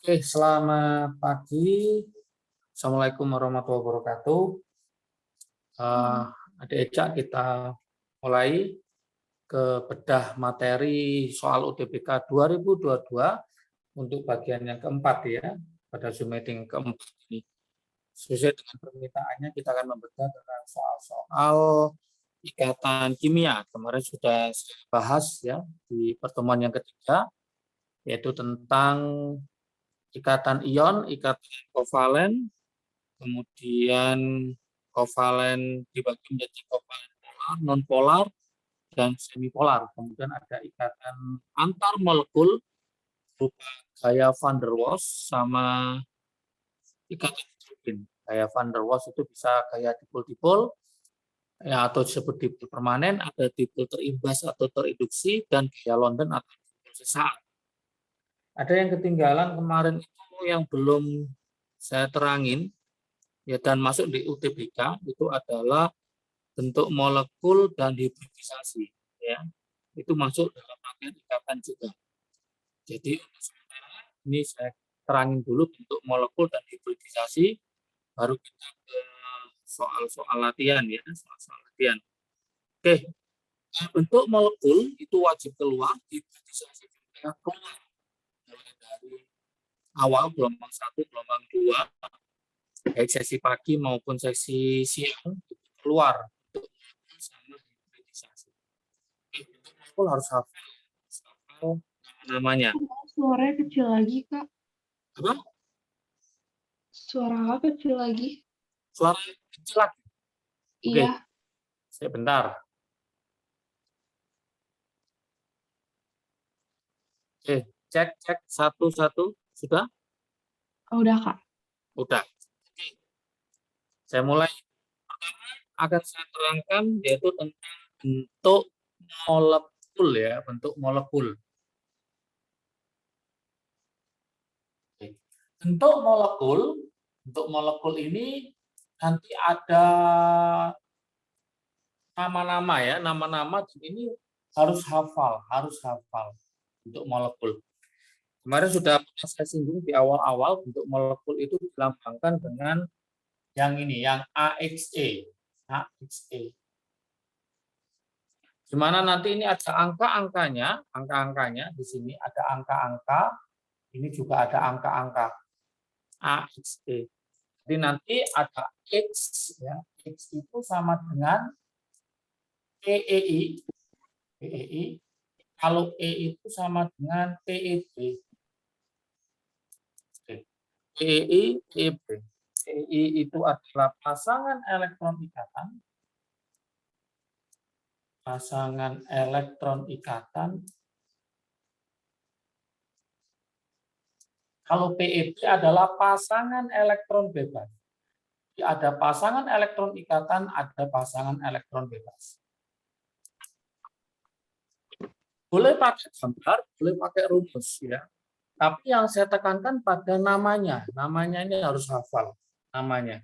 Oke, selamat pagi. Assalamualaikum warahmatullahi wabarakatuh. Adik Eca, kita mulai ke bedah materi soal UTBK 2022 untuk bagian yang keempat ya, pada Zoom meeting keempat ini. Sesuai dengan permintaannya, kita akan membedah tentang soal-soal ikatan kimia. Kemarin sudah saya bahas ya di pertemuan yang ketiga, yaitu tentang ikatan ion, ikatan kovalen, kemudian kovalen dibagi menjadi kovalen polar, non-polar, dan semipolar. Kemudian ada ikatan antar molekul berupa gaya van der Waals sama ikatan hidrogen. Gaya van der Waals itu bisa gaya dipol-dipol ya, atau disebut dipol permanen, ada dipol terimbas atau terinduksi, dan gaya London atau dipol sesaat. Ada yang ketinggalan kemarin itu yang belum saya terangin ya, dan masuk di UTBK itu adalah bentuk molekul dan hibridisasi ya. Itu masuk dalam bagian ikatan juga. Jadi untuk sementara ini saya terangin dulu bentuk molekul dan hibridisasi, baru kita ke soal-soal latihan ya, soal-soal latihan. Oke, bentuk molekul itu wajib keluar, hibridisasi juga keluar mulai dari awal gelombang 1, gelombang 2, baik sesi pagi maupun sesi siang itu keluar untuk sama hibridisasi. Bentuk molekul harus hafal namanya. Suaranya kecil lagi, Kak. Apa? Suara Kakak kecil lagi. Suara kecil lagi. Oke. Iya. Sebentar. Oke, cek satu-satu. Sudah? Udah, Kak. Udah. Oke. Saya mulai. Pertama akan saya terangkan yaitu tentang bentuk molekul ya, bentuk molekul. Oke. Bentuk molekul ini nanti ada nama-nama ya, nama-nama ini harus hafal bentuk molekul. Kemarin sudah saya singgung di awal-awal, bentuk molekul itu dilambangkan dengan yang ini, yang AXE. AXE. Di mana nanti ini ada angka-angkanya di sini ada angka-angka, ini juga ada angka-angka AXE. Jadi nanti ada X ya, X itu sama dengan PEI. PEI. Kalau E itu sama dengan PEB. PEI, PEB. PEI itu adalah pasangan elektron ikatan. Pasangan elektron ikatan. Kalau PEB adalah pasangan elektron bebas. Jadi ada pasangan elektron ikatan, ada pasangan elektron bebas. Boleh pakai gambar, boleh pakai rumus ya. Tapi yang saya tekankan pada namanya. Namanya ini harus hafal namanya.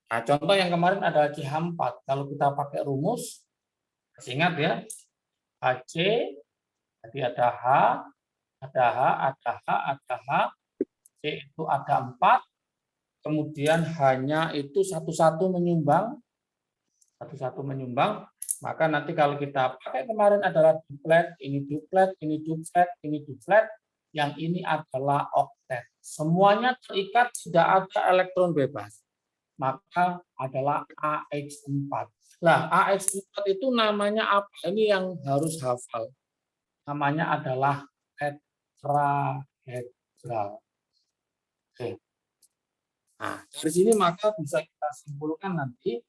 Nah, contoh yang kemarin ada CH4. Kalau kita pakai rumus, ingat ya, HC, jadi ada H, ada H, ada H, ada H, C itu ada 4, kemudian hanya itu satu-satu menyumbang, maka nanti kalau kita pakai kemarin adalah duplet, ini duplet, ini duplet, ini duplet, yang ini adalah oktet. Semuanya terikat, tidak ada elektron bebas. Maka adalah AX4. Nah, AX4 itu namanya apa? Ini yang harus hafal. Namanya adalah tetrahedral. Oke. Nah, dari sini maka bisa kita simpulkan nanti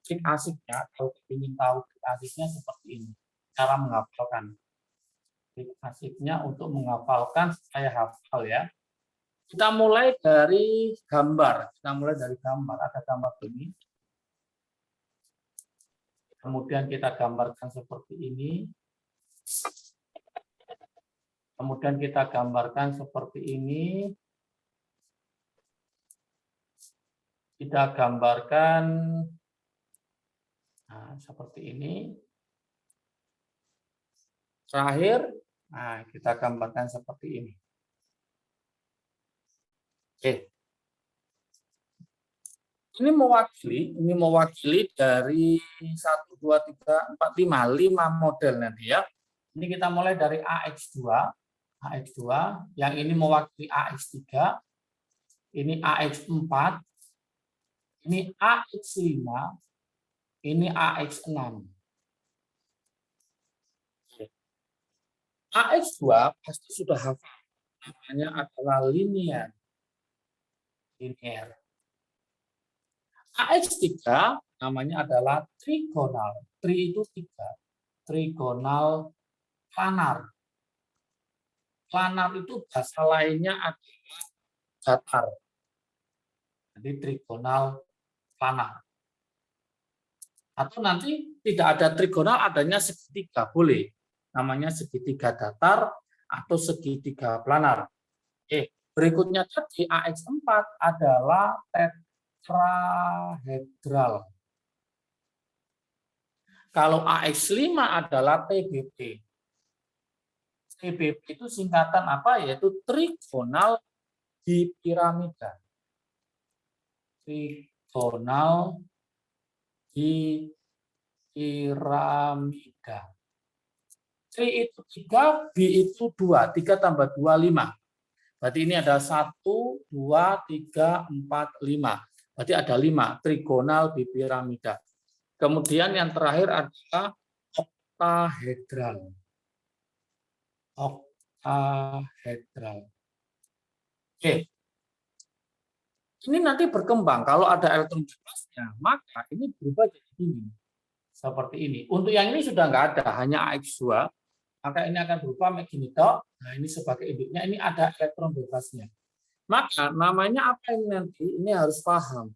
trik asiknya, kalau ingin tahu trik asiknya seperti ini. Cara menghafalkan. Trik asiknya untuk menghafalkan saya hafal ya. Kita mulai dari gambar. Ada gambar ini. Kemudian kita gambarkan seperti ini. Kemudian kita gambarkan seperti ini. Kita gambarkan seperti ini. Terakhir, kita gambarkan seperti ini. Oke. Ini mewakili dari 1, 2, 3, 4, 5 model nanti ya. Ini kita mulai dari AX2, yang ini mewakili AX3, ini AX4, ini AX5, ini AX6. AX2 pasti sudah hafal, namanya adalah linear. AX3 namanya adalah trigonal. Tri itu 3. Trigonal planar. Planar itu bahasa lainnya adalah datar. Jadi trigonal planar. Atau nanti tidak ada trigonal, adanya segitiga, boleh. Namanya segitiga datar atau segitiga planar. Berikutnya tadi AX4 adalah tetrahedral. Kalau AX5 adalah TBP. TBP itu singkatan apa? Yaitu trigonal bipiramida. Trigonal bipiramida. Tri itu 3, B itu 2. 3 tambah 2, 5. Berarti ini ada 1, 2, 3, 4, 5. Berarti ada 5. Trigonal bipiramida. Kemudian yang terakhir adalah oktahedral. Oktahedral. Oke. Ini nanti berkembang. Kalau ada elektron bebasnya, maka ini berubah jadi ini. Seperti ini. Untuk yang ini sudah nggak ada, hanya AX2. Maka ini akan berubah begini toh. Nah, ini sebagai induknya, ini ada elektron bebasnya. Maka namanya apa ini nanti? Ini harus paham.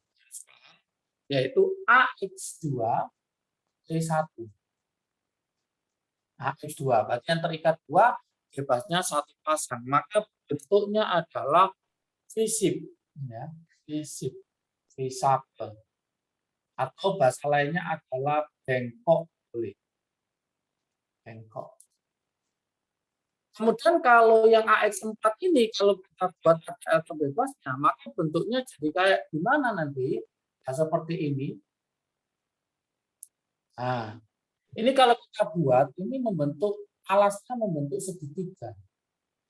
Yaitu AX2 T1. AX2. Berarti yang terikat 2, bebasnya 1 pasang. Maka bentuknya adalah fisip. Ya, fisip. Fisable. Atau bahasa lainnya adalah bengkok. Boleh. Bengkok. Kemudian kalau yang AX4 ini, kalau kita buat elektron bebasnya, maka bentuknya jadi kayak gimana nanti? Nah, seperti ini. Nah, ini kalau kita buat, ini membentuk, alasnya membentuk segitiga.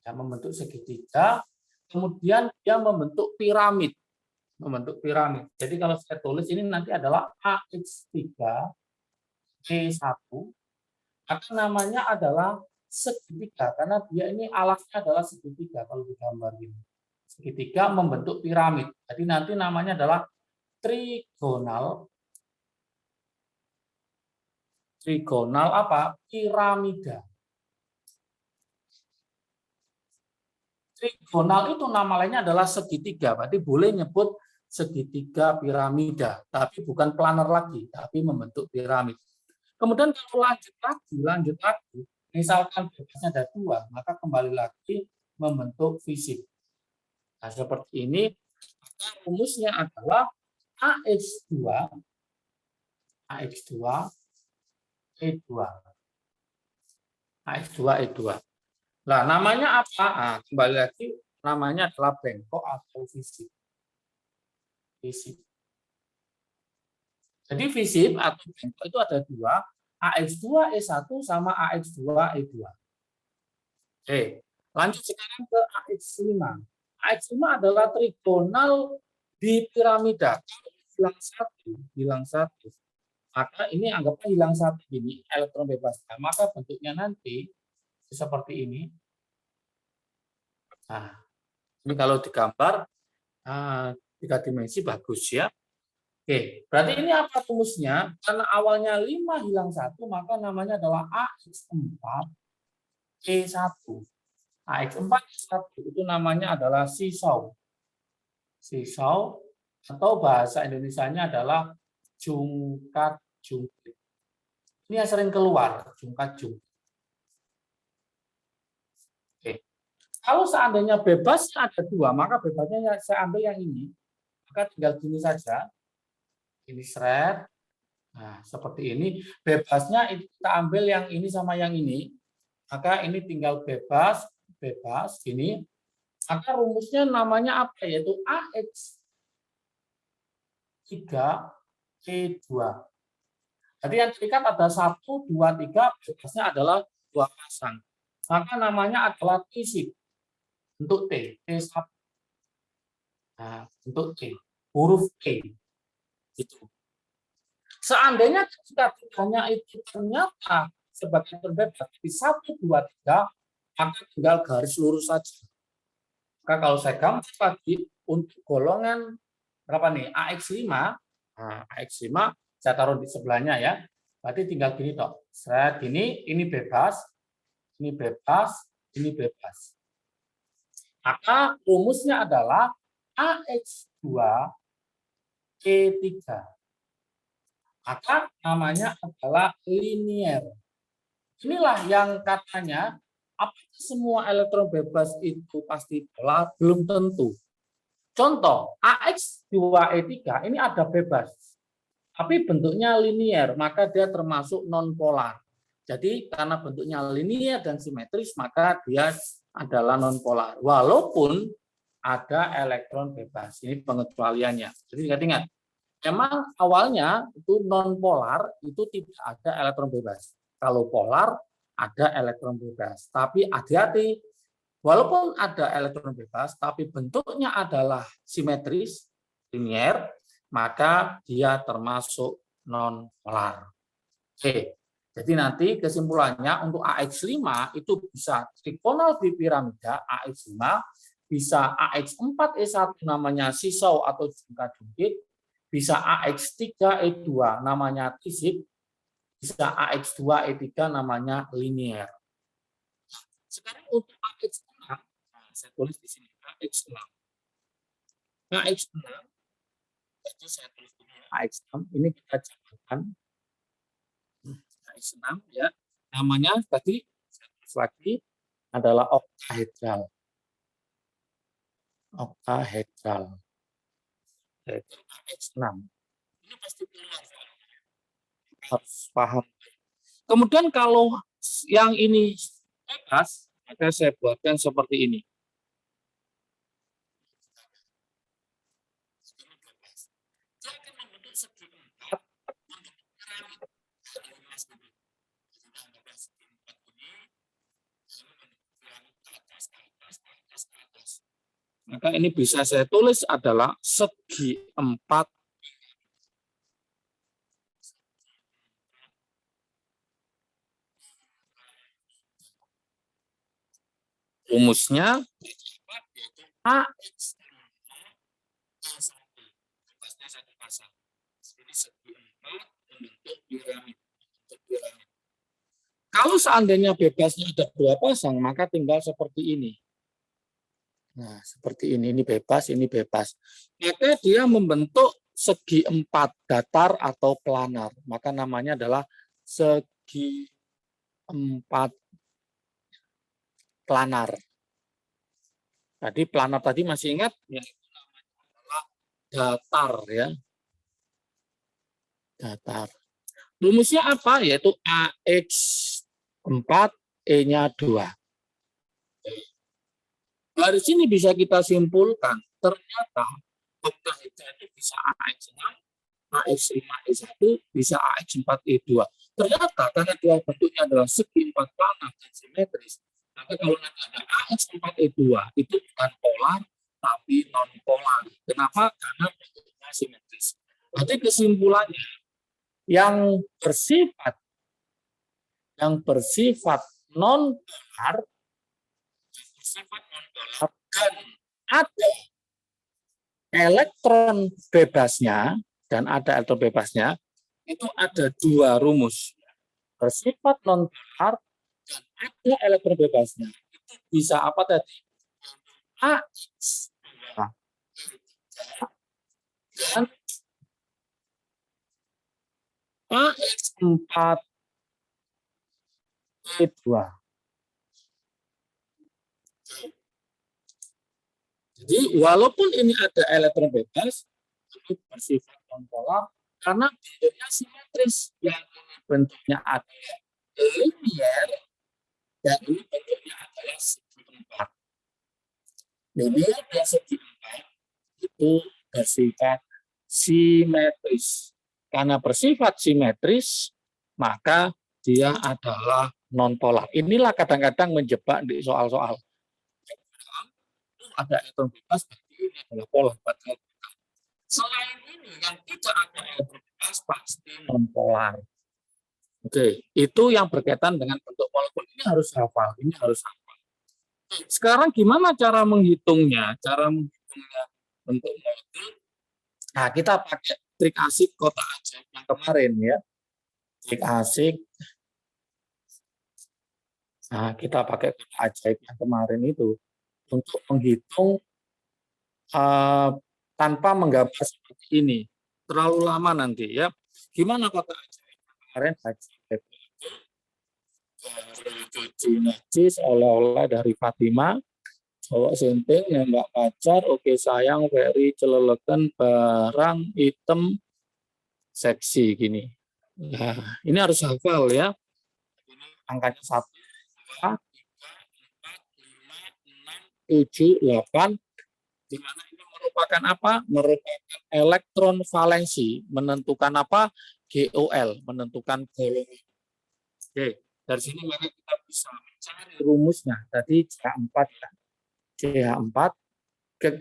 Ya, membentuk segitiga, kemudian dia membentuk piramid. Membentuk piramid. Jadi kalau saya tulis ini nanti adalah AX3, C1, maka namanya adalah segitiga, karena dia ini alasnya adalah segitiga kalau digambar ini. Segitiga membentuk piramid. Jadi nanti namanya adalah trigonal apa? Piramida. Trigonal itu nama lainnya adalah segitiga. Berarti boleh nyebut segitiga piramida, tapi bukan planar lagi, tapi membentuk piramid. Kemudian kalau lanjut lagi, misalkan bebasnya ada 2, maka kembali lagi membentuk fisip. Nah, seperti ini, maka rumusnya adalah AX2 E2. AX2 E2. Nah, namanya apa? Nah, kembali lagi, namanya adalah bengkok atau fisip. Fisip. Jadi fisip atau bengkok itu ada 2, AX2E1 sama AX2E2. Oke, lanjut sekarang ke AX5. AX5 adalah trigonal bipiramida. Hilang satu. Maka ini anggapnya hilang satu ini elektron bebas. Maka bentuknya nanti seperti ini. Nah, ini kalau digambar 3 dimensi bagus ya. Oke, berarti ini apa rumusnya? Karena awalnya 5 hilang 1, maka namanya adalah AX4 E1. AX4 E1 itu namanya adalah sisau. Sisau atau bahasa Indonesianya adalah jungkat jungkit. Ini yang sering keluar, jungkat jungkit. Oke. Kalau seandainya bebas ada 2, maka bebasnya saya ambil yang ini. Maka tinggal gini saja. Ini seret. Nah, seperti ini. Bebasnya kita ambil yang ini sama yang ini. Maka ini tinggal bebas, gini. Maka rumusnya namanya apa? Yaitu AX 3E2. Jadi yang terikat ada 1, 2, 3, bebasnya adalah 2 pasang. Maka namanya adalah T-ship. Bentuk T. T1. Nah, bentuk T. Huruf T. Itu. Seandainya jika tiganya itu ternyata sebagai terbebas di 1, 2, 3, maka tinggal garis lurus saja. Maka kalau saya gambar lagi untuk golongan berapa nih? AX5. Nah, AX5 saya taruh di sebelahnya ya. Berarti tinggal gini toh. Saya gini, ini bebas, ini bebas, ini bebas. Maka rumusnya adalah AX2E3. Maka namanya adalah linier. Inilah yang katanya apakah semua elektron bebas itu pasti polar? Belum tentu. Contoh, AX2E3 ini ada bebas, tapi bentuknya linier, maka dia termasuk non-polar. Jadi karena bentuknya linier dan simetris, maka dia adalah non-polar. Walaupun ada elektron bebas. Ini pengecualiannya. Jadi ingat-ingat, memang awalnya itu non-polar, itu tidak ada elektron bebas. Kalau polar, ada elektron bebas. Tapi hati-hati, walaupun ada elektron bebas, tapi bentuknya adalah simetris, linier, maka dia termasuk non-polar. Oke, jadi nanti kesimpulannya untuk AX5 itu bisa trigonal bipiramida AX5, bisa AX4E1 namanya sisau atau jungkat-jungkit, bisa AX3E2 namanya T-ship, bisa AX2E3 namanya linier. Sekarang untuk AX6, saya tulis di sini AX6. AX6, itu saya tulis di sini AX6, ini kita catatkan. AX6 ya, namanya tadi saya tulis lagi adalah oktahedral. Oktahedral. Yaitu AX6. Ini pasti keluar, harus paham. Kemudian kalau yang ini bebas, maka saya buatkan seperti ini. Dia akan membentuk segi 4 untuk piramid. Maka ini bisa saya tulis adalah segi 4 rumusnya AX satu pasang. Ini segi 4 membentuk piramid. Kalau seandainya bebasnya ada 2 pasang, maka tinggal seperti ini. Nah, seperti ini bebas, ini bebas. Maka dia membentuk segi 4 datar atau planar. Maka namanya adalah segi 4 planar. Tadi planar tadi masih ingat? Ya, itu namanya adalah datar ya. Datar. Rumusnya apa? Yaitu AX4, E-nya 2. Dari sini bisa kita simpulkan, ternyata oktahedral itu bisa AX6, AX5E1, bisa AX4E2. Ternyata karena dia bentuknya adalah segi 4 planar dan simetris, maka kalau nanti ada AX4E2 itu bukan polar, tapi non-polar. Kenapa? Karena bentuknya simetris. Berarti kesimpulannya, yang bersifat non-polar, dan ada elektron bebasnya itu ada 2 rumus, bersifat non-polar dan ada elektron bebasnya. Itu bisa apa tadi? AX dan AX4E2. Jadi walaupun ini ada elektron bebas, itu bersifat non-polar karena bentuknya simetris. Yang ini bentuknya adalah linier dan ini bentuknya adalah segi 4. Linear dan segi 4 itu bersifat simetris. Karena bersifat simetris, maka dia adalah non-polar. Inilah kadang-kadang menjebak di soal-soal. Ada elektron bebas, berarti ini adalah polar. Selain ini, yang tidak ada elektron bebas pasti non-polar. Oke, itu yang berkaitan dengan bentuk molekul. Ini harus hafal. Ini harus hafal. Sekarang gimana cara menghitungnya? Cara menghitungnya bentuk molekul. Nah, kita pakai trik asik kotak ajaib yang kemarin ya. Trik asik. Nah, kita pakai kotak ajaib yang kemarin itu untuk menghitung tanpa menggambar seperti ini. Terlalu lama nanti ya. Gimana kotak ajaib kemarin? Ajaib. Najis oleh-oleh dari Fatima. Cowok senting yang nggak pacar, oke sayang, very celelekan barang item seksi gini. Nah, ini harus hafal ya. Ini angkanya 1, 2, 3, 4, 5, 6, 7, 8. Di mana ini merupakan apa? Merupakan elektron valensi, menentukan apa? GOL, menentukan golongan. Oke, dari sini maka kita bisa mencari rumusnya. Tadi CH4 ya. CH4.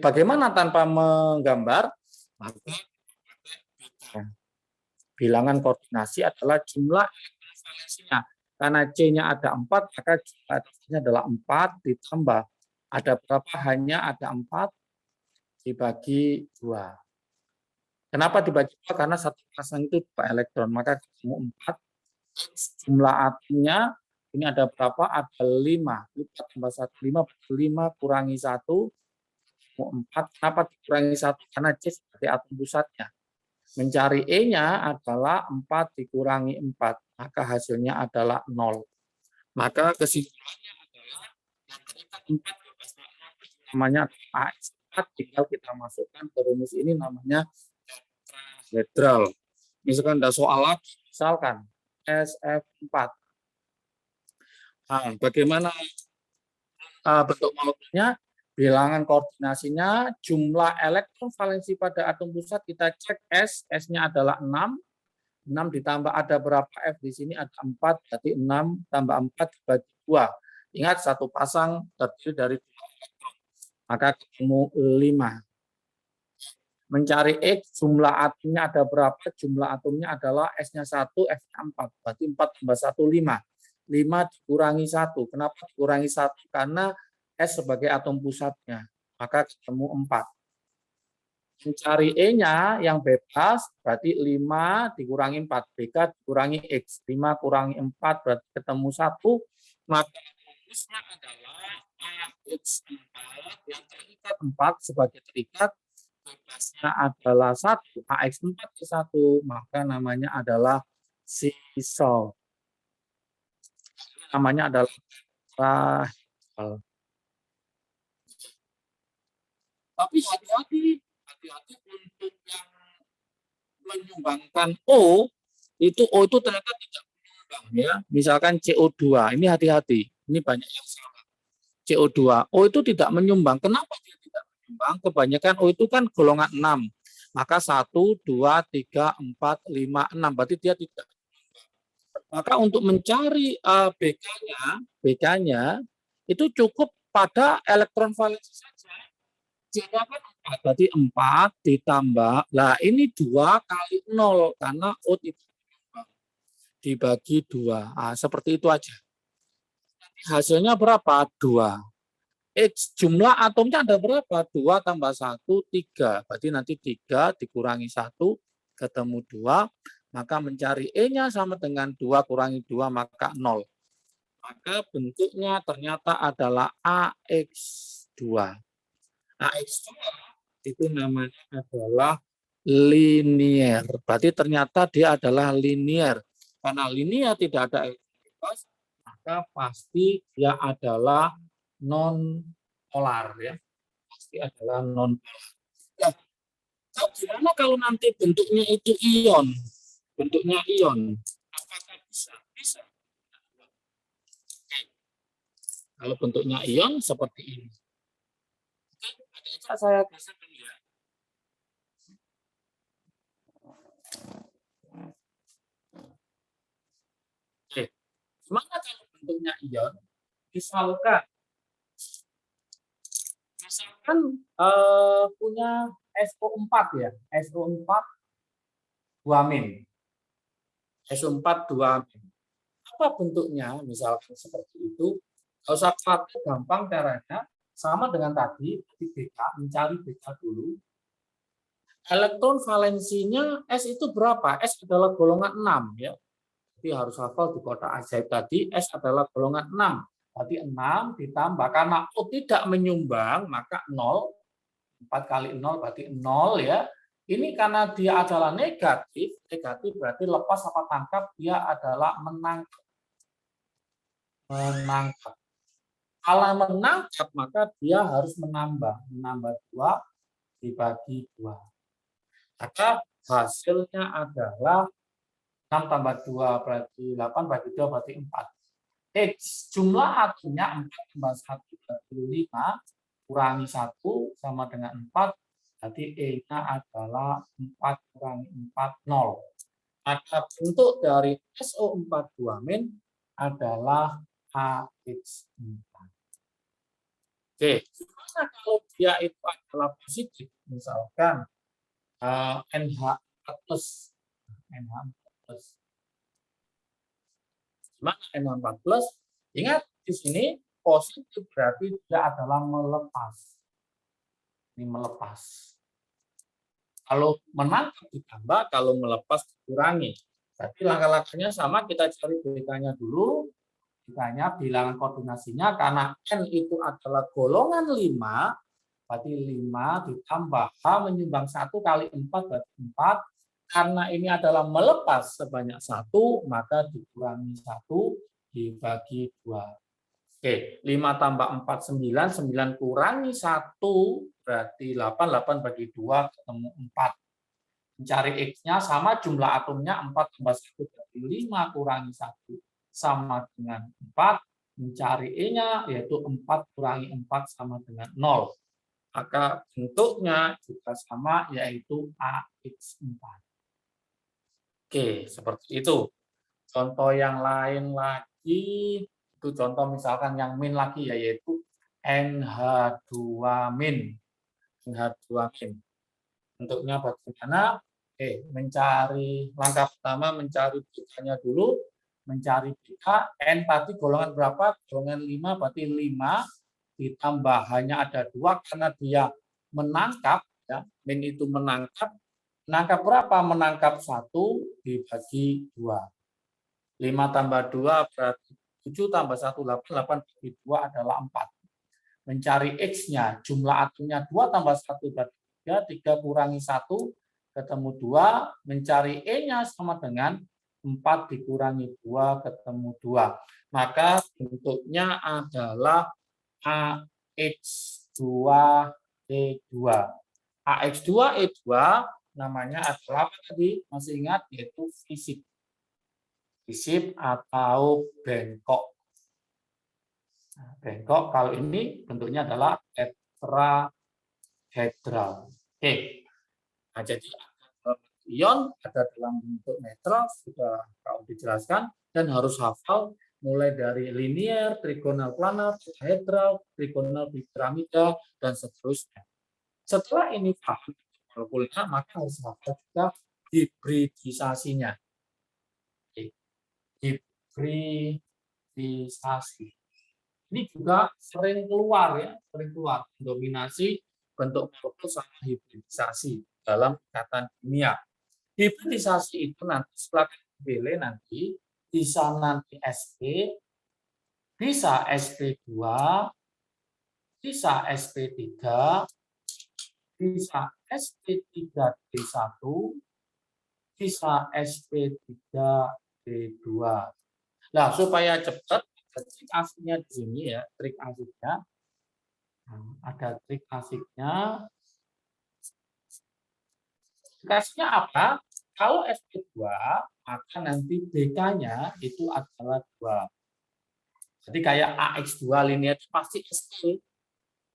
Bagaimana tanpa menggambar? Maka bilangan koordinasi adalah jumlah elektron valensinya. Karena C-nya ada 4, maka jumlah elektronsnya adalah 4 ditambah. Ada berapa? Hanya ada 4 dibagi 2. Kenapa dibagi 2? Karena satu pasang itu 2 elektron. Maka ketemu 4. Jumlah atomnya ini ada berapa? Ada 5. 4 tambah 1, 5. 5 kurangi 1. 4. Kenapa dikurangi 1? Karena C sebagai atom pusatnya. Mencari E-nya adalah 4 dikurangi 4. Maka hasilnya adalah 0. Maka kesimpulannya adalah yang terikat 4 namanya AX4. Tinggal kita masukkan ke rumus ini namanya tetrahedral. Misalkan ada soal lagi, misalkan SF4. Nah, bagaimana bentuk molekulnya? Bilangan koordinasinya, jumlah elektron valensi pada atom pusat kita cek S, S-nya adalah 6. 6 ditambah ada berapa F di sini ada 4, berarti 6 tambah 4 dibagi 2. Ingat satu pasang terdiri dari 2 elektron. Maka ketemu 5. Mencari X, jumlah atomnya ada berapa? Jumlah atomnya adalah S-nya 1, F-nya 4. Berarti 4 tambah 1, 5. 5 dikurangi 1. Kenapa dikurangi 1? Karena S sebagai atom pusatnya. Maka ketemu 4. Mencari E-nya yang bebas, berarti 5 dikurangi 4. BK dikurangi X. 5 kurangi 4, berarti ketemu 1. Maka rumusnya adalah AX4 yang terikat 4 sebagai terikat. Bebasnya adalah 1, AX4 ke 1, maka namanya adalah sisal. Namanya adalah tetrahedral. Tapi hati-hati untuk yang menyumbangkan O itu ternyata tidak menyumbang ya. Misalkan CO2, ini hati-hati. Ini banyak yang salah. CO2, O itu tidak menyumbang. Kenapa dia tidak menyumbang? Kebanyakan O itu kan golongan 6. Maka 1, 2, 3, 4, 5, 6. Berarti dia tidak menyumbang. Maka untuk mencari BK-nya itu cukup pada elektron valensi saja. C-nya kan 4, berarti 4 ditambah. Nah, ini 2 kali 0 karena O tidak menyumbang. Dibagi 2. Nah, seperti itu aja. Hasilnya berapa? 2. X jumlah atomnya ada berapa? 2 tambah 1, 3. Berarti nanti 3 dikurangi 1, ketemu 2. Maka mencari E-nya sama dengan 2 kurangi 2, maka 0. Maka bentuknya ternyata adalah AX2. AX2 itu namanya adalah linier. Berarti ternyata dia adalah linier. Karena linier tidak ada elektron bebas, maka pasti dia adalah non polar ya. Pasti adalah non polar. Nah, gimana kalau nanti bentuknya itu ion? Bentuknya ion. Apakah bisa? Bisa. Oke. Kalau bentuknya ion seperti ini. Oke. Bisa saya geser dulu ya. Oke. Gimana kalau bentuknya ion? Misalkan punya SO4 ya, SO4 2-. SO4 2-. Apa bentuknya? Misalkan seperti itu. Kalau usah khawatir, gampang caranya. Sama dengan tadi, di BK, mencari BK dulu. Elektron valensinya S itu berapa? S adalah golongan 6 ya. Jadi harus hafal di kotak ajaib tadi, S adalah golongan 6. Berarti 6 ditambah, karena O tidak menyumbang, maka 0. 4 kali 0 berarti 0 ya. Ini karena dia adalah negatif, negatif berarti lepas apa tangkap, dia adalah menangkap. Menangkap. Kalau menangkap, maka dia harus menambah. Menambah 2 dibagi 2. Maka hasilnya adalah 6 tambah 2 berarti 8, bagi 2 berarti 4. X, jumlah atomnya 4 tambah 1 berarti 5, kurangi 1 sama dengan 4, berarti E-nya adalah 4 kurangi 4, 0. Maka bentuk dari SO4 2- adalah AX4. Oke, gimana kalau dia itu adalah positif? Misalkan NH4+. NH4+. Gimana NH4+? Ingat, di sini positif berarti dia adalah melepas. Ini melepas. Kalau menangkap ditambah, kalau melepas dikurangi. Berarti langkah-langkahnya sama, kita cari BK-nya dulu. BK-nya bilangan koordinasinya, karena N itu adalah golongan 5, berarti 5 ditambah H menyumbang 1 kali 4 berarti 4. Karena ini adalah melepas sebanyak 1, maka dikurangi 1 dibagi 2. Oke, 5 tambah 4, 9. 9 kurangi 1 berarti 8. 8 bagi 2 ketemu 4. Mencari X-nya sama, jumlah atomnya 4 tambah 1 berarti 5 kurangi 1 sama dengan 4. Mencari E-nya yaitu 4 kurangi 4 sama dengan 0. Maka bentuknya juga sama, yaitu AX4. Oke, seperti itu. Contoh yang lain lagi, itu contoh misalkan yang min lagi, yaitu NH2-. NH2-. Bentuknya bagaimana? Mencari, langkah pertama mencari BK-nya dulu, mencari BK, N tadi golongan berapa? Golongan 5, berarti 5 ditambah hanya ada 2 karena dia menangkap, ya, min itu menangkap. Menangkap berapa? Menangkap 1 dibagi 2. 5 tambah 2 berarti 7 tambah 1, 8. 8 bagi 2 adalah 4. Mencari X-nya, jumlah atomnya 2 tambah 1 berarti 3. 3 kurangi 1 ketemu 2. Mencari E-nya sama dengan 4 dikurangi 2 ketemu 2. Maka bentuknya adalah AX2E2. AX2E2 namanya adalah apa tadi? Masih ingat? Yaitu fisip. Fisip atau bengkok. Nah, bengkok kalau ini bentuknya adalah tetrahedral. Oke. Nah, jadi ion ada dalam bentuk netral, sudah kau dijelaskan, dan harus hafal mulai dari linier, trigonal planar, tetrahedral, trigonal piramida, dan seterusnya. Setelah ini paham molekulnya, maka harus hafal juga hibridisasinya. Hibridisasi. Ini juga sering keluar ya, sering keluar dominasi bentuk molekul sama hibridisasi dalam ikatan kimia. Hibridisasi itu nanti setelah pilih nanti bisa nanti sp, bisa sp2, bisa sp3, bisa sp3d1, bisa sp3d2. Nah, supaya cepat, trik asiknya di sini ya, trik asiknya. Ada trik asiknya. Trik apa? Kalau sp2, maka nanti BK-nya itu adalah 2. Jadi kayak AX2 linear itu pasti sp.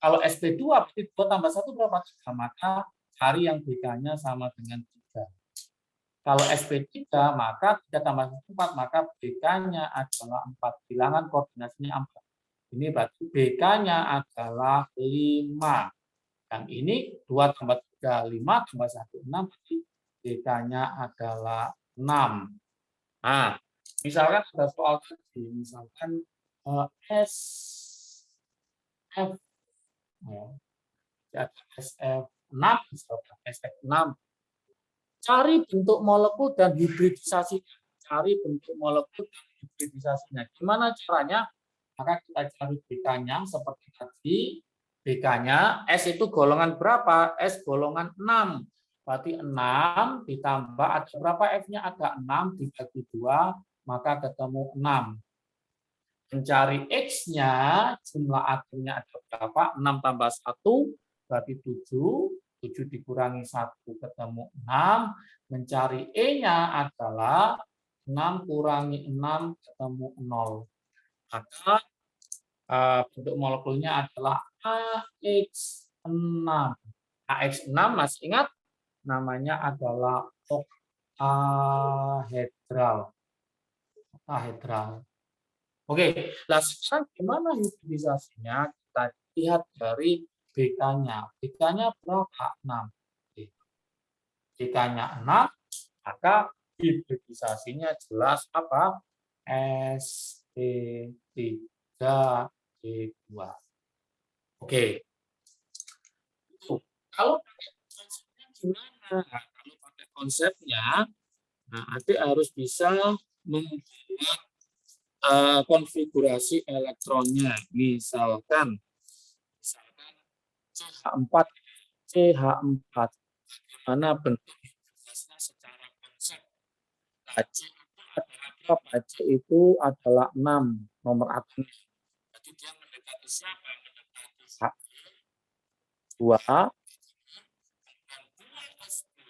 Kalau SP2 berarti 2 tambah 1 berapa? 3. Maka cari yang BK-nya sama dengan 3. Kalau SP3 maka 3 tambah 1 4, maka BK-nya adalah 4. Bilangan koordinasinya 4. Ini berarti BK-nya adalah 5. Dan ini 2 tambah 3, 5 tambah 1, 6. Berarti BK-nya adalah 6. Nah, misalkan ada soal tadi, misalkan S F ya, SF6, misalkan SF6. Cari bentuk molekul dan hibridisasinya. Cari bentuk molekul dan hibridisasinya. Gimana caranya? Maka kita cari BK-nya seperti tadi. BK-nya S itu golongan berapa? S golongan 6. Berarti 6 ditambah ada berapa F-nya? Ada 6 dibagi 2, maka ketemu 6. Mencari X-nya, jumlah atomnya ada berapa? 6 tambah 1, berarti 7. 7 dikurangi 1, ketemu 6. Mencari E-nya adalah 6 kurangi 6, ketemu 0. Maka bentuk molekulnya adalah AX6. AX6 masih ingat? Namanya adalah oktahedral. Oktahedral. Oke, nah sekarang gimana hibridisasinya? Kita lihat dari BK-nya. BK-nya berapa? 6. BK-nya 6, maka hibridisasinya jelas apa? SP3D2. Oke. Kalau pakai konsepnya gimana? Nah, kalau pakai konsepnya, nah, adik harus bisa membuat konfigurasi elektronnya. Misalkan CH4, CH4. Mana bentuk hibridisasinya secara konsep. Bac Bac itu adalah 6 nomor atomnya. Jadi dia mendekati siapa? Mendekati H2, dan 2S2,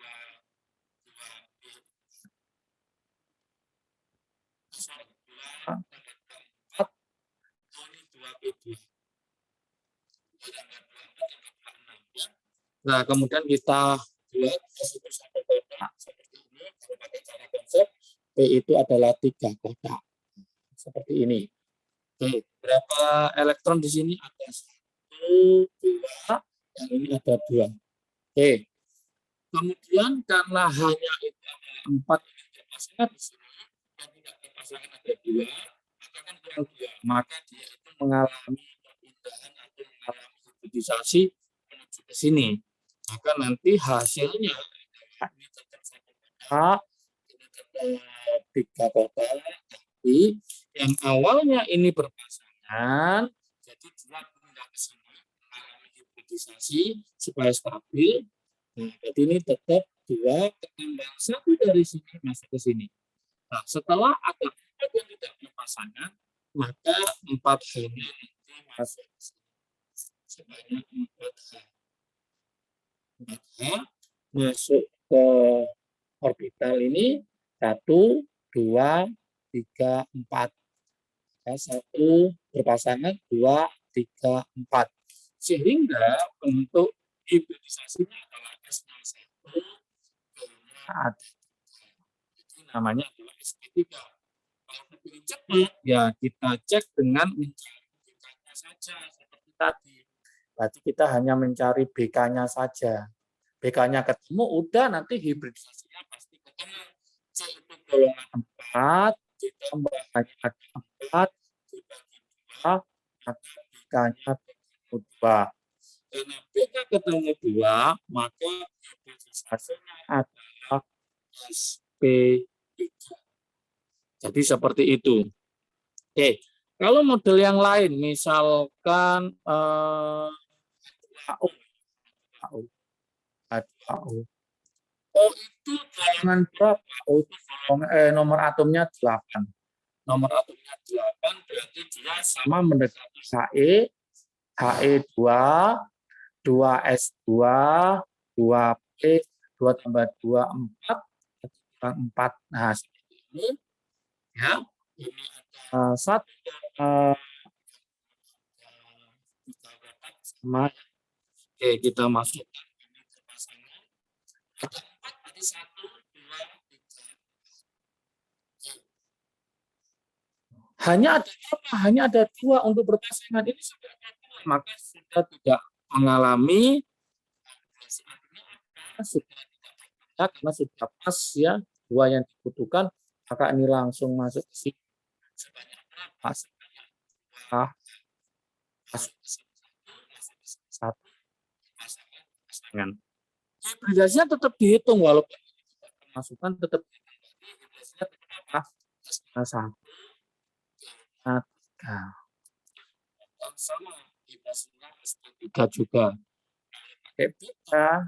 2 ini 2P2. Nah, kemudian kita buat S itu satu kotak seperti ini. Kalau pakai cara konsep, P itu adalah 3 kotak seperti ini. Oke, berapa elektron di sini? Ada 1, 2, yang ini ada 2. Oke, kemudian karena hanya itu adalah 4 ini berpasangan di sini, dan tidak berpasangan ada 2, maka kan kurang 2. Maka dia itu mengalami perpindahan atau mengalami hibridisasi menuju ke sini. Maka nanti hasilnya ini tetap 1 kotak, ini tetap 3 kotak, tapi yang awalnya ini berpasangan, jadi dia pindah ke sini mengalami hibridisasi supaya stabil. Nah, jadi ini tetap 2 ketambah 1 dari sini masuk ke sini. Nah, setelah ada 4 yang tidak berpasangan, maka 4 H-nya nanti masuk ke sini. Sebanyak 4 H. 4H masuk ke orbital ini 1, 2, 3, 4. 1 berpasangan, 2, 3, 4. Sehingga bentuk hibridisasinya adalah S01, ada. Itu namanya adalah SP3. Kalau ingin cepat, ya kita cek dengan mencari BK-nya saja seperti tadi. Berarti kita hanya mencari BK-nya saja. BK-nya ketemu, udah nanti hibridisasinya pasti ketemu. C itu golongan 4, ditambah hanya ada 4, dibagi 2, maka BK-nya ketemu 2. Karena BK ketemu 2, maka hibridisasinya adalah SP3. Jadi seperti itu. Oke, kalau model yang lain, misalkan HO, O itu golongan berapa? O itu nomor atomnya 8. Nomor atomnya 8 berarti dia sama mendekati He, He2, 2S2, 2P, 2 tambah 2, 4, 4. Nah, seperti ini. Ya, ini ada 1, Oke, kita masukkan ini ke pasangan. Ada 4, berarti 1, 2, 3. Hanya ada apa? Hanya ada 2 untuk berpasangan. Ini sudah ada 2, maka sudah tidak mengalami sudah tidak ada, karena sudah pas ya 2 yang dibutuhkan, maka ini langsung masuk ke sini. Sebanyak berapa? Sebanyak 2 masuk ke sini. Satu pasangan. Hibridasinya tetap dihitung walaupun masukan tetap dihitung. Hibridasinya tetap apa? Satu, tiga. Sama hibridasinya tiga juga. Pakai tiga,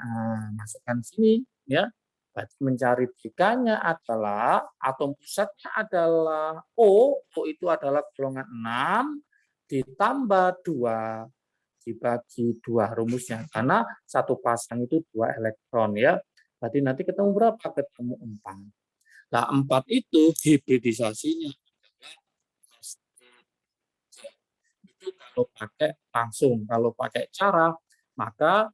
masukkan sini ya. Berarti mencari tiganya adalah atom pusatnya adalah O. O itu adalah golongan 6 ditambah 2 dibagi 2 rumusnya, karena satu pasang itu 2 elektron ya. Berarti nanti ketemu berapa? Ketemu 4. Nah, 4 itu hibridisasinya itu kalau pakai langsung. Kalau pakai cara, maka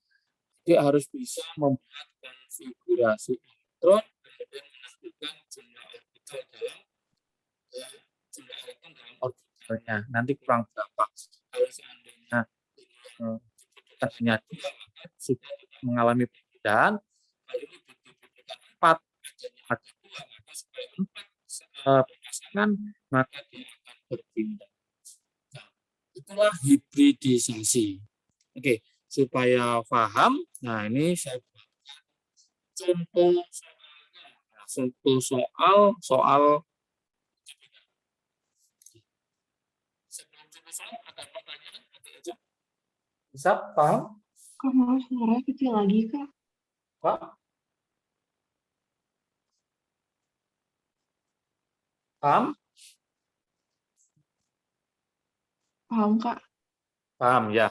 dia harus bisa membuat konfigurasi elektron, kemudian menentukan jumlah orbital dalam jumlah elektron dalam orbitalnya. Nanti kurang berapa. Kalau seandainya hanya 2, maka sudah mengalami perbedaan. Kalau ini dibutuhkan 4, ada 2, maka supaya 4 pasangan, maka dia akan berpindah. Nah, itulah hibridisasi. Oke, supaya paham, nah ini saya buatkan contoh soalnya. Nah, contoh soal sebelum contoh soal ada pertanyaan? Bisa paham? Kak, maaf suaranya kecil lagi, Kak. Pak? Paham? Paham, Kak? Paham ya.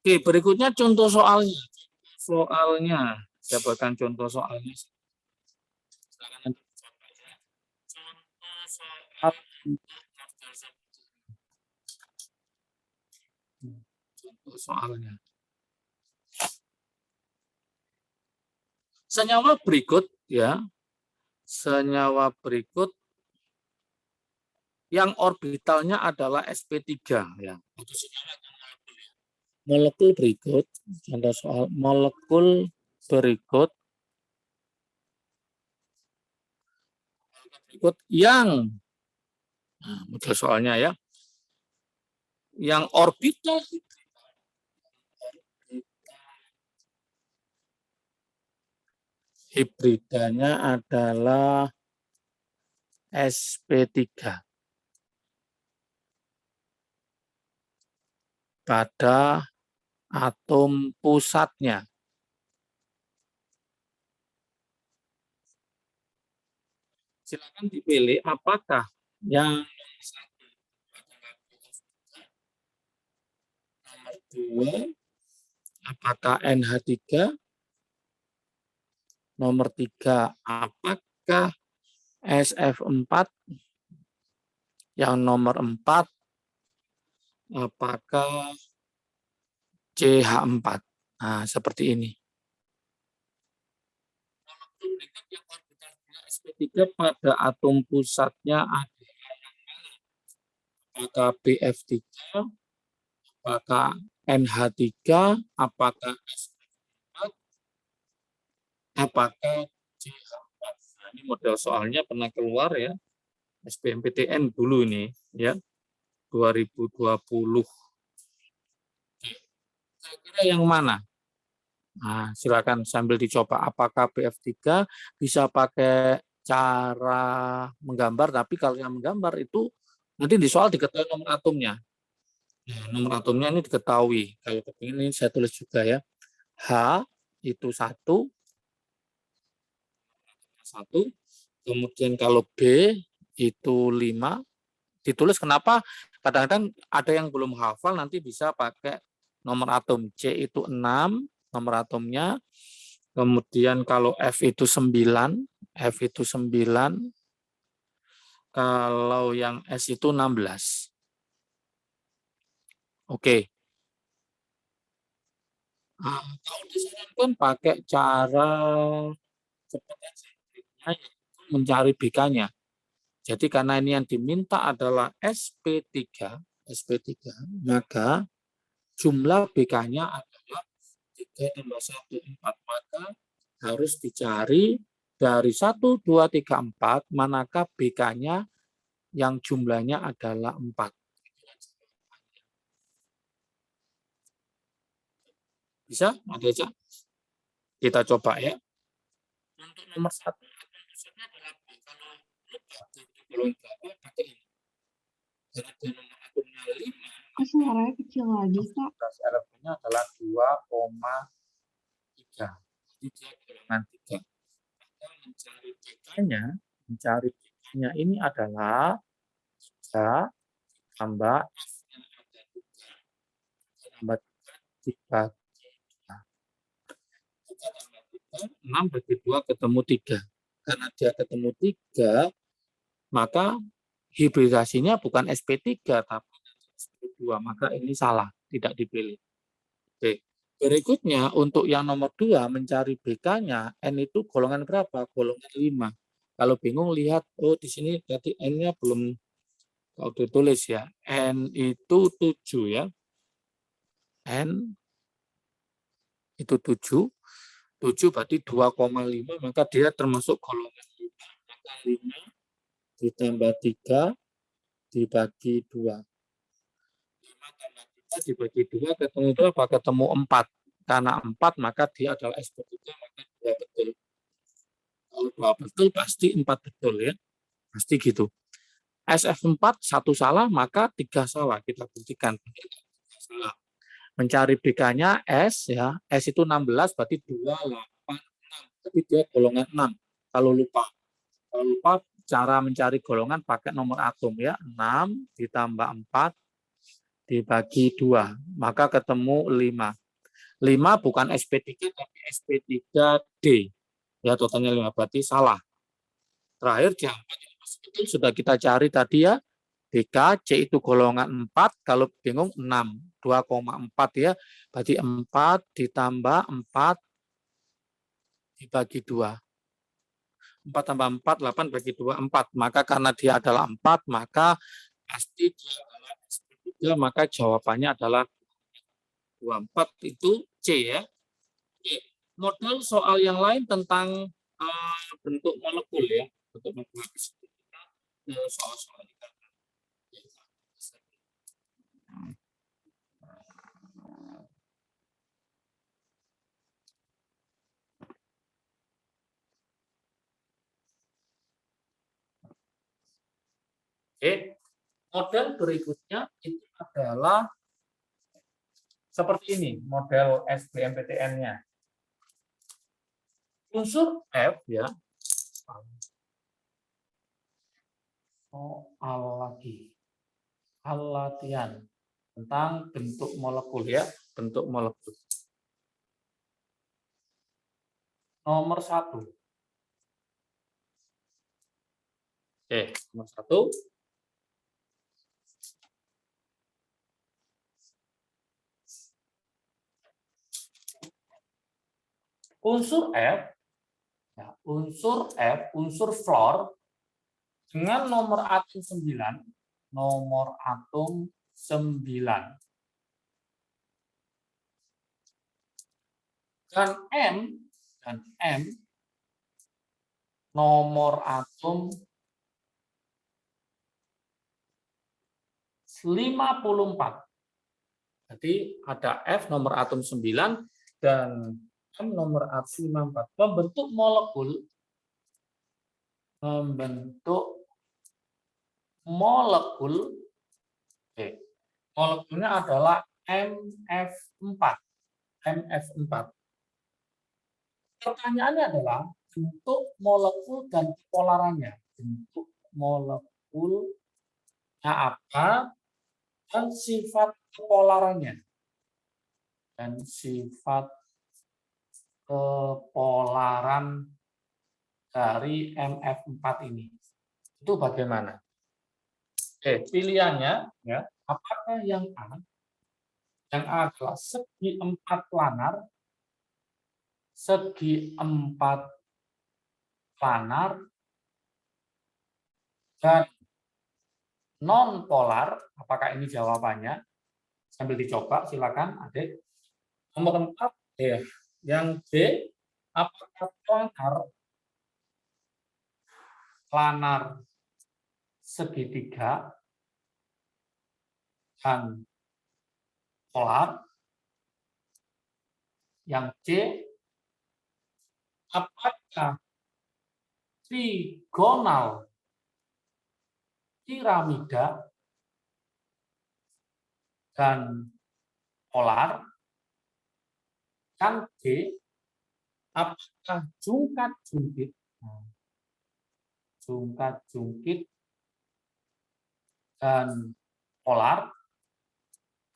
Oke, berikutnya contoh soalnya. Soalnya, saya buatkan contoh soalnya. Silakan nanti dicoba ya. Contoh soal contoh soalnya. Senyawa berikut ya, senyawa berikut yang orbitalnya adalah sp3 ya. Molekul berikut, contoh soal molekul berikut yang model soalnya ya, yang orbital hibridanya adalah sp3 pada atom pusatnya. Silakan dipilih apakah yang nomor 2, apakah NH3, nomor 3, apakah SF4, yang nomor 4, apakah CH4. Nah, seperti ini. Molekul berikut yang orbitalnya sp3 pada atom pusatnya adalah apakah BF3, apakah NH3, apakah SF4, apakah CH4. Nah, ini model soalnya pernah keluar ya, SBMPTN dulu ini ya, 2020. Kira-kira yang mana? Nah, silakan sambil dicoba apakah BF3 bisa pakai cara menggambar, tapi kalau yang menggambar itu nanti di soal diketahui nomor atomnya. Nah, nomor atomnya ini diketahui. Kalau ini saya tulis juga ya. H itu 1, kemudian kalau B itu 5, ditulis kenapa? Kadang-kadang ada yang belum hafal, nanti bisa pakai nomor atom. C itu 6, nomor atomnya. Kemudian kalau F itu 9, kalau yang S itu 16. Oke. Kalau disarankan pakai cara cepat aja, mencari BK-nya. Jadi karena ini yang diminta adalah SP3, maka jumlah BK-nya adalah 3 tambah 1, 4. Maka harus dicari dari 1, 2, 3, 4, manakah BK-nya yang jumlahnya adalah 4. Bisa? Ada? Kita coba ya. Untuk nomor 1, adalah kalau lupa pakai ini. Karena dia nomor akumnya 5, Kok suaranya kecil lagi, Kak? LFP-nya adalah 2,3. Jadi dia golongan 3. Mencari BK-nya ini adalah 3 tambah tambah 3 6 bagi 2 ketemu 3. Karena dia ketemu 3, maka hibridasinya bukan SP3 tapi SP2. Maka ini salah, tidak dipilih. Oke. Berikutnya untuk yang nomor 2 mencari BK-nya, N itu golongan berapa? Golongan 5. Kalau bingung lihat, oh di sini tadi N-nya belum kalau ditulis ya. N itu 7 ya. N itu 7. 7 berarti 2,5, maka dia termasuk golongan 5. Maka 5 ditambah 3 dibagi 2. 5 tambah 3 dibagi 2 ketemu berapa? Ketemu 4. Karena 4 maka dia adalah SP3, maka 2 betul. Kalau 2 betul pasti 4 betul ya. Pasti gitu. SF4 1 salah maka 3 salah. Kita buktikan. Salah. Mencari BK-nya S ya. S itu 16 berarti 2, 8, 6. Tapi dia golongan 6. Kalau lupa cara mencari golongan pakai nomor atom ya. 6 ditambah 4 dibagi 2. Maka ketemu 5. 5 bukan SP3 tapi SP3D. Ya totalnya 5 berarti salah. Terakhir jam 4 betul sudah kita cari tadi ya. BK C itu golongan 4, kalau bingung 6. 2,4 ya. Berarti 4 ditambah 4 dibagi 2. 4 tambah 4, 8 bagi 2, 4. Maka karena dia adalah 4, maka pasti dia adalah SP3, maka jawabannya adalah 24 itu C ya. Oke. Model soal yang lain tentang bentuk molekul ya. Bentuk molekul soal-soal ini. Oke. Model berikutnya itu adalah seperti ini, model SBMPTN-nya. Unsur F ya. Soal lagi. Hal latihan tentang bentuk molekul ya, bentuk molekul. Nomor 1. Oke, nomor 1. Unsur F, ya, unsur fluor dengan nomor atom 9, dan M nomor atom 54. Jadi ada F nomor atom 9 dan M nomor atom 54. Molekulnya adalah MF4. Pertanyaannya adalah bentuk molekul dan polarannya. Bentuk molekulnya apa dan sifat kepolarannya. Dari MF4 ini. Itu bagaimana? Pilihannya ya, apakah yang A Yang A adalah segi 4 planar, dan non polar. Apakah ini jawabannya? Sambil dicoba, silakan adik. Nomor 4 ya. Yang B, apakah planar segitiga dan polar? Yang C, apakah trigonal piramida dan polar? Yang D, apakah jungkat-jungkit dan polar?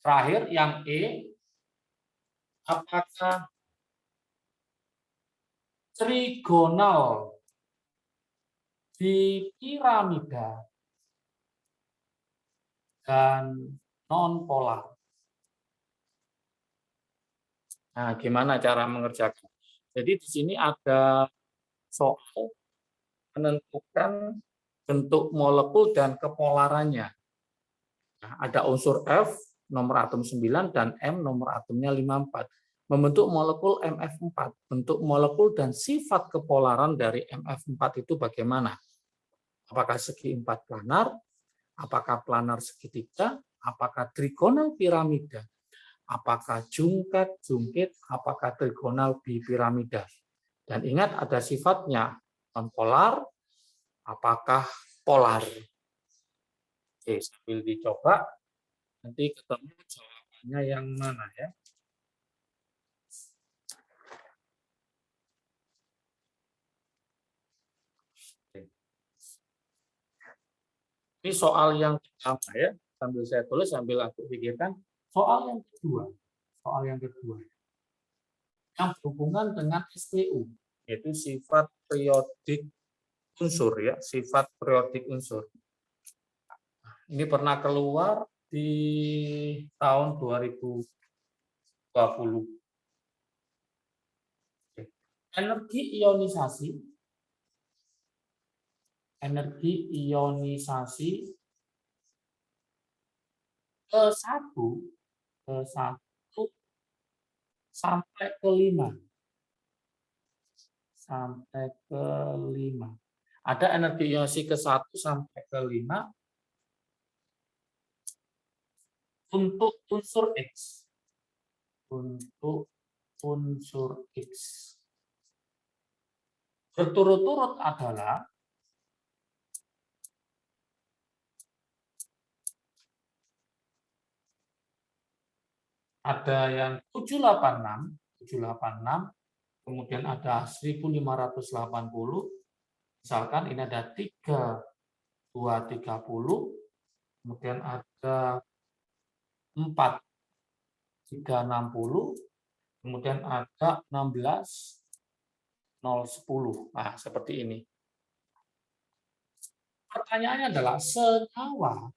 Terakhir yang E, apakah trigonal di piramida dan non polar? Nah, gimana cara mengerjakan? Jadi di sini ada soal menentukan bentuk molekul dan kepolarannya. Nah, ada unsur F, nomor atom 9, dan M, nomor atomnya 54. Membentuk molekul MF4. Bentuk molekul dan sifat kepolaran dari MF4 itu bagaimana? Apakah segi 4 planar? Apakah planar segitiga? Apakah trigonal piramida? Apakah jungkat-jungkit? Apakah trigonal bipiramida? Dan ingat ada sifatnya, non-polar, apakah polar? Oke, sambil dicoba, nanti ketemu jawabannya yang mana ya. Ini soal yang pertama ya, sambil saya tulis, sambil aku pikirkan. Soal yang kedua, yang berhubungan dengan SPU, yaitu sifat periodik unsur ya, sifat periodik unsur. Ini pernah keluar di tahun 2020. Energi ionisasi ke-1 sampai ke-5. Ada energi ionisasi ke-1 sampai ke-5 untuk unsur X. Berturut-turut adalah ada yang 786, kemudian ada 1580, misalkan ini ada 3230, kemudian ada 4360, kemudian ada 16010. Nah, seperti ini. Pertanyaannya adalah senyawa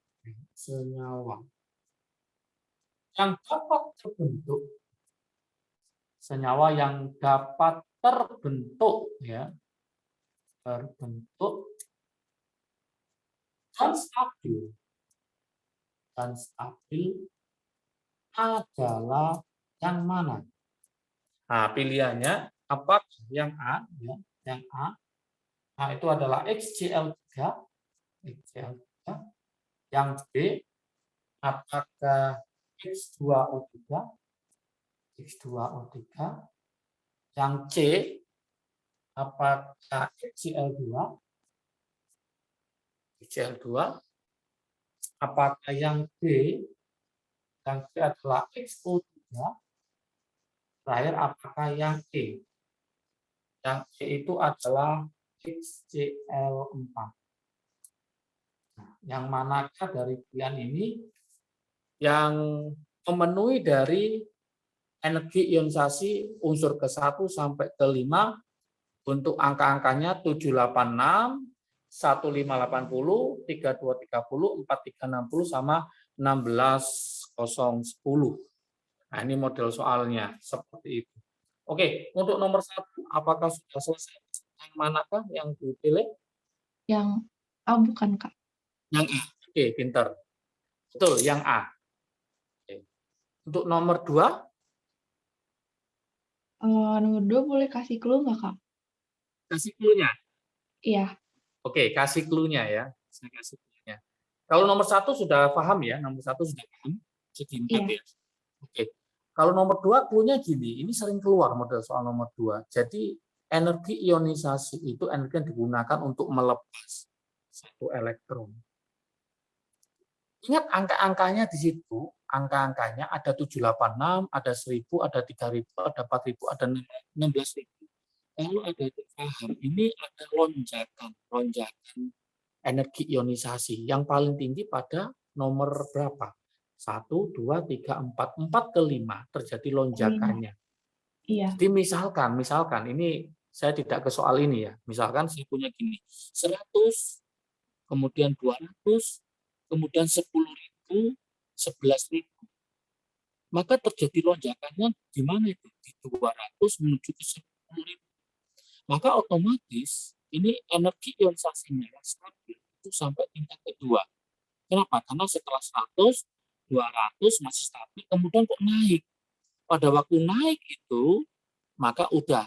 yang dapat terbentuk, senyawa yang dapat terbentuk ya, dan stabil adalah yang mana? Nah, pilihannya apa? Yang A ya, yang A. Nah, itu adalah XCl3. Yang B, apakah X2O3? Yang C, apakah HCl2? Apakah yang D? Yang C adalah XO3. Terakhir, apakah yang E? Yang C itu adalah XCl4. Nah, yang manakah dari pilihan ini yang memenuhi dari energi ionisasi unsur ke-1 sampai ke-5 untuk angka-angkanya 786, 1580, 3230, 4360 sama 16010. Nah, ini model soalnya seperti itu. Oke, untuk nomor 1, apakah sudah selesai? Yang manakah yang dipilih? Yang bukan, Kak. Yang A. Oke, pinter. Betul, yang A. Oke. Untuk nomor 2, Nomor 2 boleh kasih clue nggak, Kak? kasih clue-nya. Iya. Oke, kasih clue-nya ya. Saya kasih clue-nya. Kalau nomor 1 sudah paham ya, nomor 1 sudah paham. Segi 4 Iya. ya. Oke. Kalau nomor 2 clue-nya gini, ini sering keluar model soal nomor 2. Jadi energi ionisasi itu energi yang digunakan untuk melepas satu elektron. Ingat angka-angkanya di situ, angka-angkanya ada 786, ada 1000, ada 3000, ada 4000, ada 16.000. Kalau ada paham, ini ada lonjakan energi ionisasi yang paling tinggi pada nomor berapa? 1, 2, 3, 4, 4 ke 5 terjadi Oh, iya. lonjakannya. Iya. Jadi misalkan ini saya tidak ke soal ini ya. Misalkan saya punya gini, 100, kemudian 200, kemudian 10.000, 11.000. Maka terjadi lonjakannya di mana itu? Di 200 menuju ke 10.000. Maka otomatis ini energi ionisasinya yang stabil itu sampai tingkat kedua. Kenapa? Karena setelah 100, 200 masih stabil, kemudian kok naik. Pada waktu naik itu, maka udah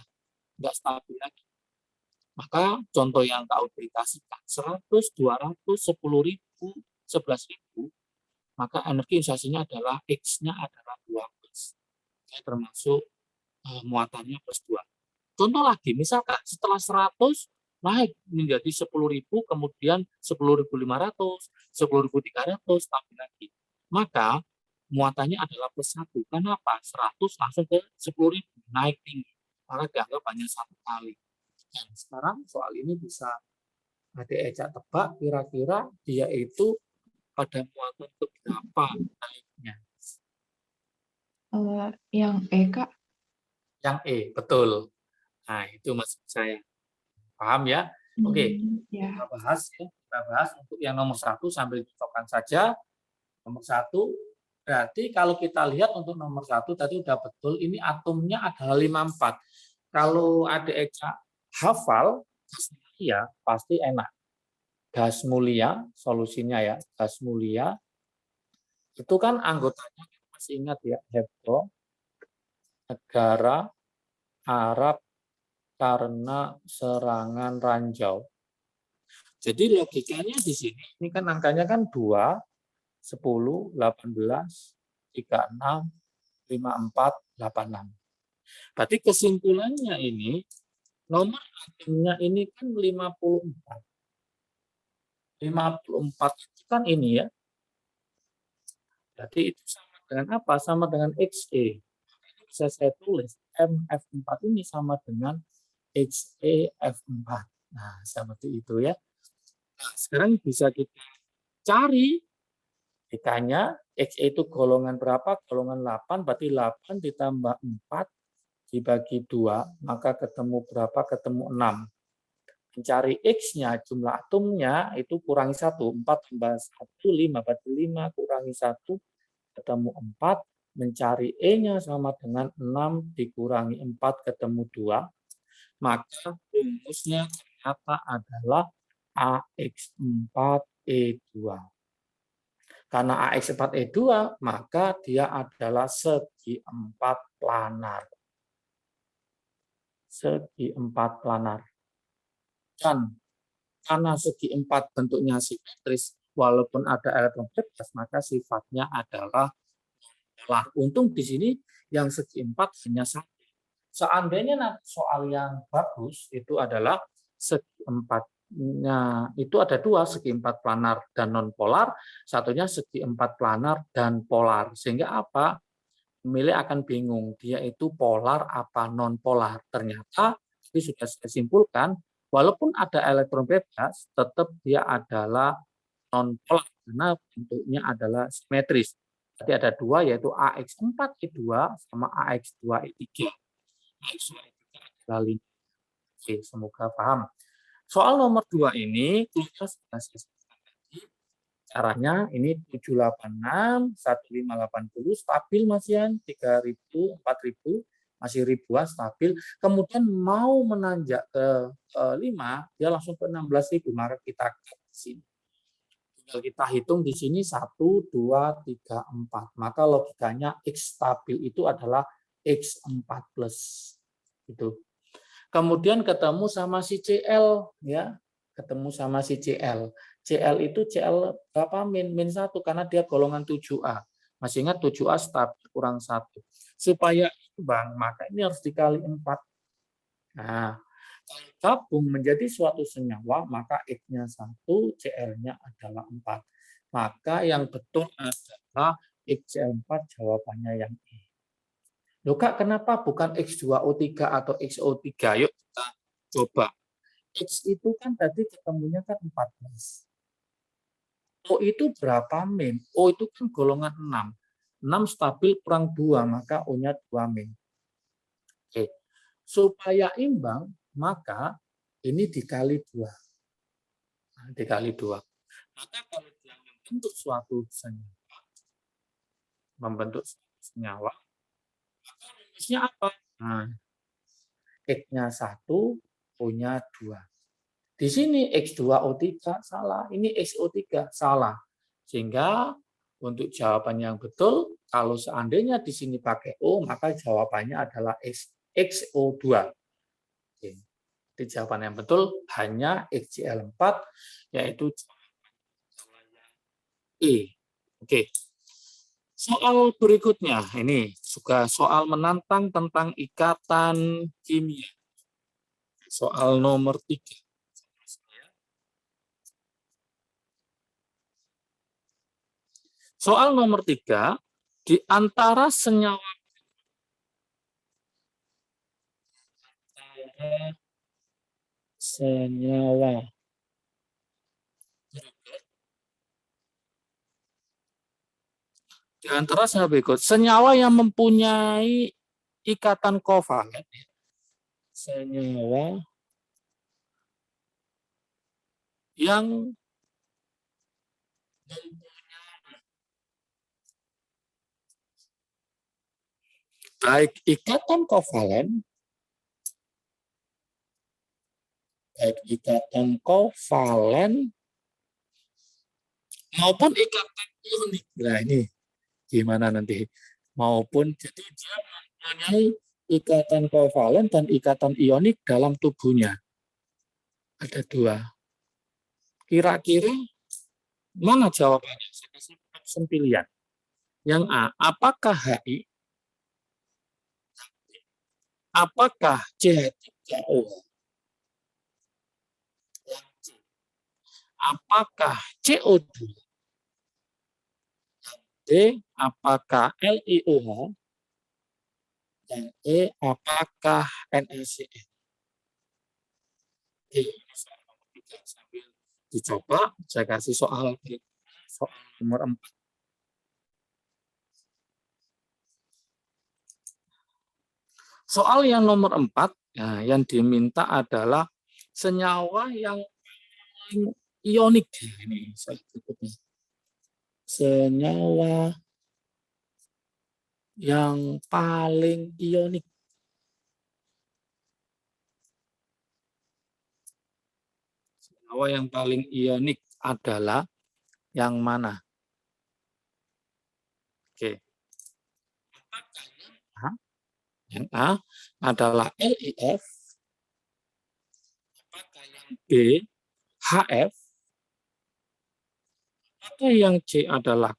nggak stabil lagi. Maka contoh yang tak aplikasikan 100, 200, 10.000, 11.000, maka energi ionisasinya adalah X-nya adalah 12. Jadi termasuk muatannya plus 2. Contoh lagi, misalkan setelah 100 naik menjadi 10.000, kemudian 10.500, 10.300, stabil lagi. Maka muatannya adalah plus 1. Kenapa? 100 langsung ke 10.000, naik tinggi. Maka dianggap hanya 1 kali. Dan sekarang soal ini bisa Adik Eca tebak kira-kira dia itu pada muatan keberapa naiknya. Yang E, Kak. Yang E, betul. Nah, itu maksud saya. Paham ya? Oke, Ya. kita bahas ya. Kita bahas untuk yang nomor 1 sambil cocokkan saja. Nomor 1, berarti kalau kita lihat untuk nomor 1 tadi udah betul, ini atomnya adalah 54. Kalau Adik Eca hafal, ya pasti enak. Gas mulia, solusinya ya, gas mulia, itu kan anggotanya, masih ingat ya, heboh, negara Arab karena serangan ranjau. Jadi logikanya di sini, ini kan angkanya kan 2, 10, 18, 36, 54, 86. Berarti kesimpulannya ini, nomor atomnya ini kan 54. 54 itu kan ini ya. Jadi itu sama dengan apa? Sama dengan XE. Bisa saya tulis MF4 ini sama dengan XEF4. Nah, seperti itu ya. Nah, sekarang bisa kita cari X-nya. XE itu golongan berapa? Golongan 8, berarti 8 ditambah 4 dibagi 2, maka ketemu berapa? Ketemu 6. Mencari X-nya, jumlah atomnya itu kurangi 1. 4 tambah 1, 5. Berarti 5 kurangi 1, ketemu 4. Mencari E-nya sama dengan 6 dikurangi 4, ketemu 2. Maka rumusnya ternyata adalah AX4E2. Karena AX4E2, maka dia adalah segi 4 planar. Segi 4 planar. Dan karena segi 4 bentuknya simetris, walaupun ada elektron bebas, maka sifatnya adalah polar. Untung di sini yang segi 4 hanya 1. Seandainya nanti soal yang bagus itu adalah segi 4-nya itu ada 2, segi 4 planar dan non polar, satunya segi 4 planar dan polar. Sehingga apa? Pemilih akan bingung, dia itu polar apa non polar. Ternyata ini sudah saya simpulkan, walaupun ada elektron bebas, tetap dia adalah non polar karena bentuknya adalah simetris. Jadi ada 2, yaitu AX4E2 sama AX2E3. Oke, semoga paham. Soal nomor 2 ini, sudah saya sebutkan tadi, Caranya ini 786, 1580 stabil Mas Yan, 3000, 4000 masih ribuan stabil. Kemudian mau menanjak ke 5, dia langsung ke 16.000, maka kita cut di sini. Tinggal kita hitung di sini 1, 2, 3, 4. Maka logikanya X stabil itu adalah X4 plus. Itu. Kemudian ketemu sama si CL, ya. Ketemu sama si CL. CL itu CL berapa? Min 1 karena dia golongan 7A. Masih ingat 7A stabil kurang 1. Supaya imbang, maka ini harus dikali 4. Nah, kalau gabung menjadi suatu senyawa, maka X-nya 1, CL-nya adalah 4. Maka yang betul adalah XCl4, jawabannya yang E. Loh Kak, kenapa bukan X2O3 atau XO3? Yuk kita coba. X itu kan tadi ketemunya kan 14. O itu berapa min? O itu kan golongan 6. 6 stabil kurang 2, maka O-nya 2 min. Oke. Supaya imbang, maka ini dikali 2. Nah, dikali 2. Maka kalau dia membentuk suatu senyawa, maka rumusnya apa? Nah, X-nya 1, O-nya 2. Di sini X2O3 salah, ini XO3 salah. Sehingga untuk jawaban yang betul, kalau seandainya di sini pakai O, maka jawabannya adalah XO2. Oke. Jadi jawaban yang betul hanya XCl4, yaitu E. Oke. Soal berikutnya, ini juga soal menantang tentang ikatan kimia. Soal nomor 3. Soal nomor 3, di antara senyawa di antara senyawa berikut, senyawa yang mempunyai ikatan kovalen, senyawa yang baik ikatan kovalen maupun ikatan ionik. Nah ini gimana nanti? Maupun jadi dia mempunyai ikatan kovalen dan ikatan ionik dalam tubuhnya. Ada 2. Kira-kira mana jawabannya? Saya kasih opsi pilihan. Yang A, apakah HI? Apakah CH3O? Apakah CO2? D, apakah LiOH? Dan E, apakah NaCl? Sambil dicoba, saya kasih soal nomor 4. Soal yang nomor 4, nah, yang diminta adalah senyawa yang ionik. Ini saya sebutnya. Senyawa yang paling ionik. Senyawa yang paling ionik adalah yang mana? Oke. Yang A adalah LiF. Apakah yang B HF? Apakah yang C adalah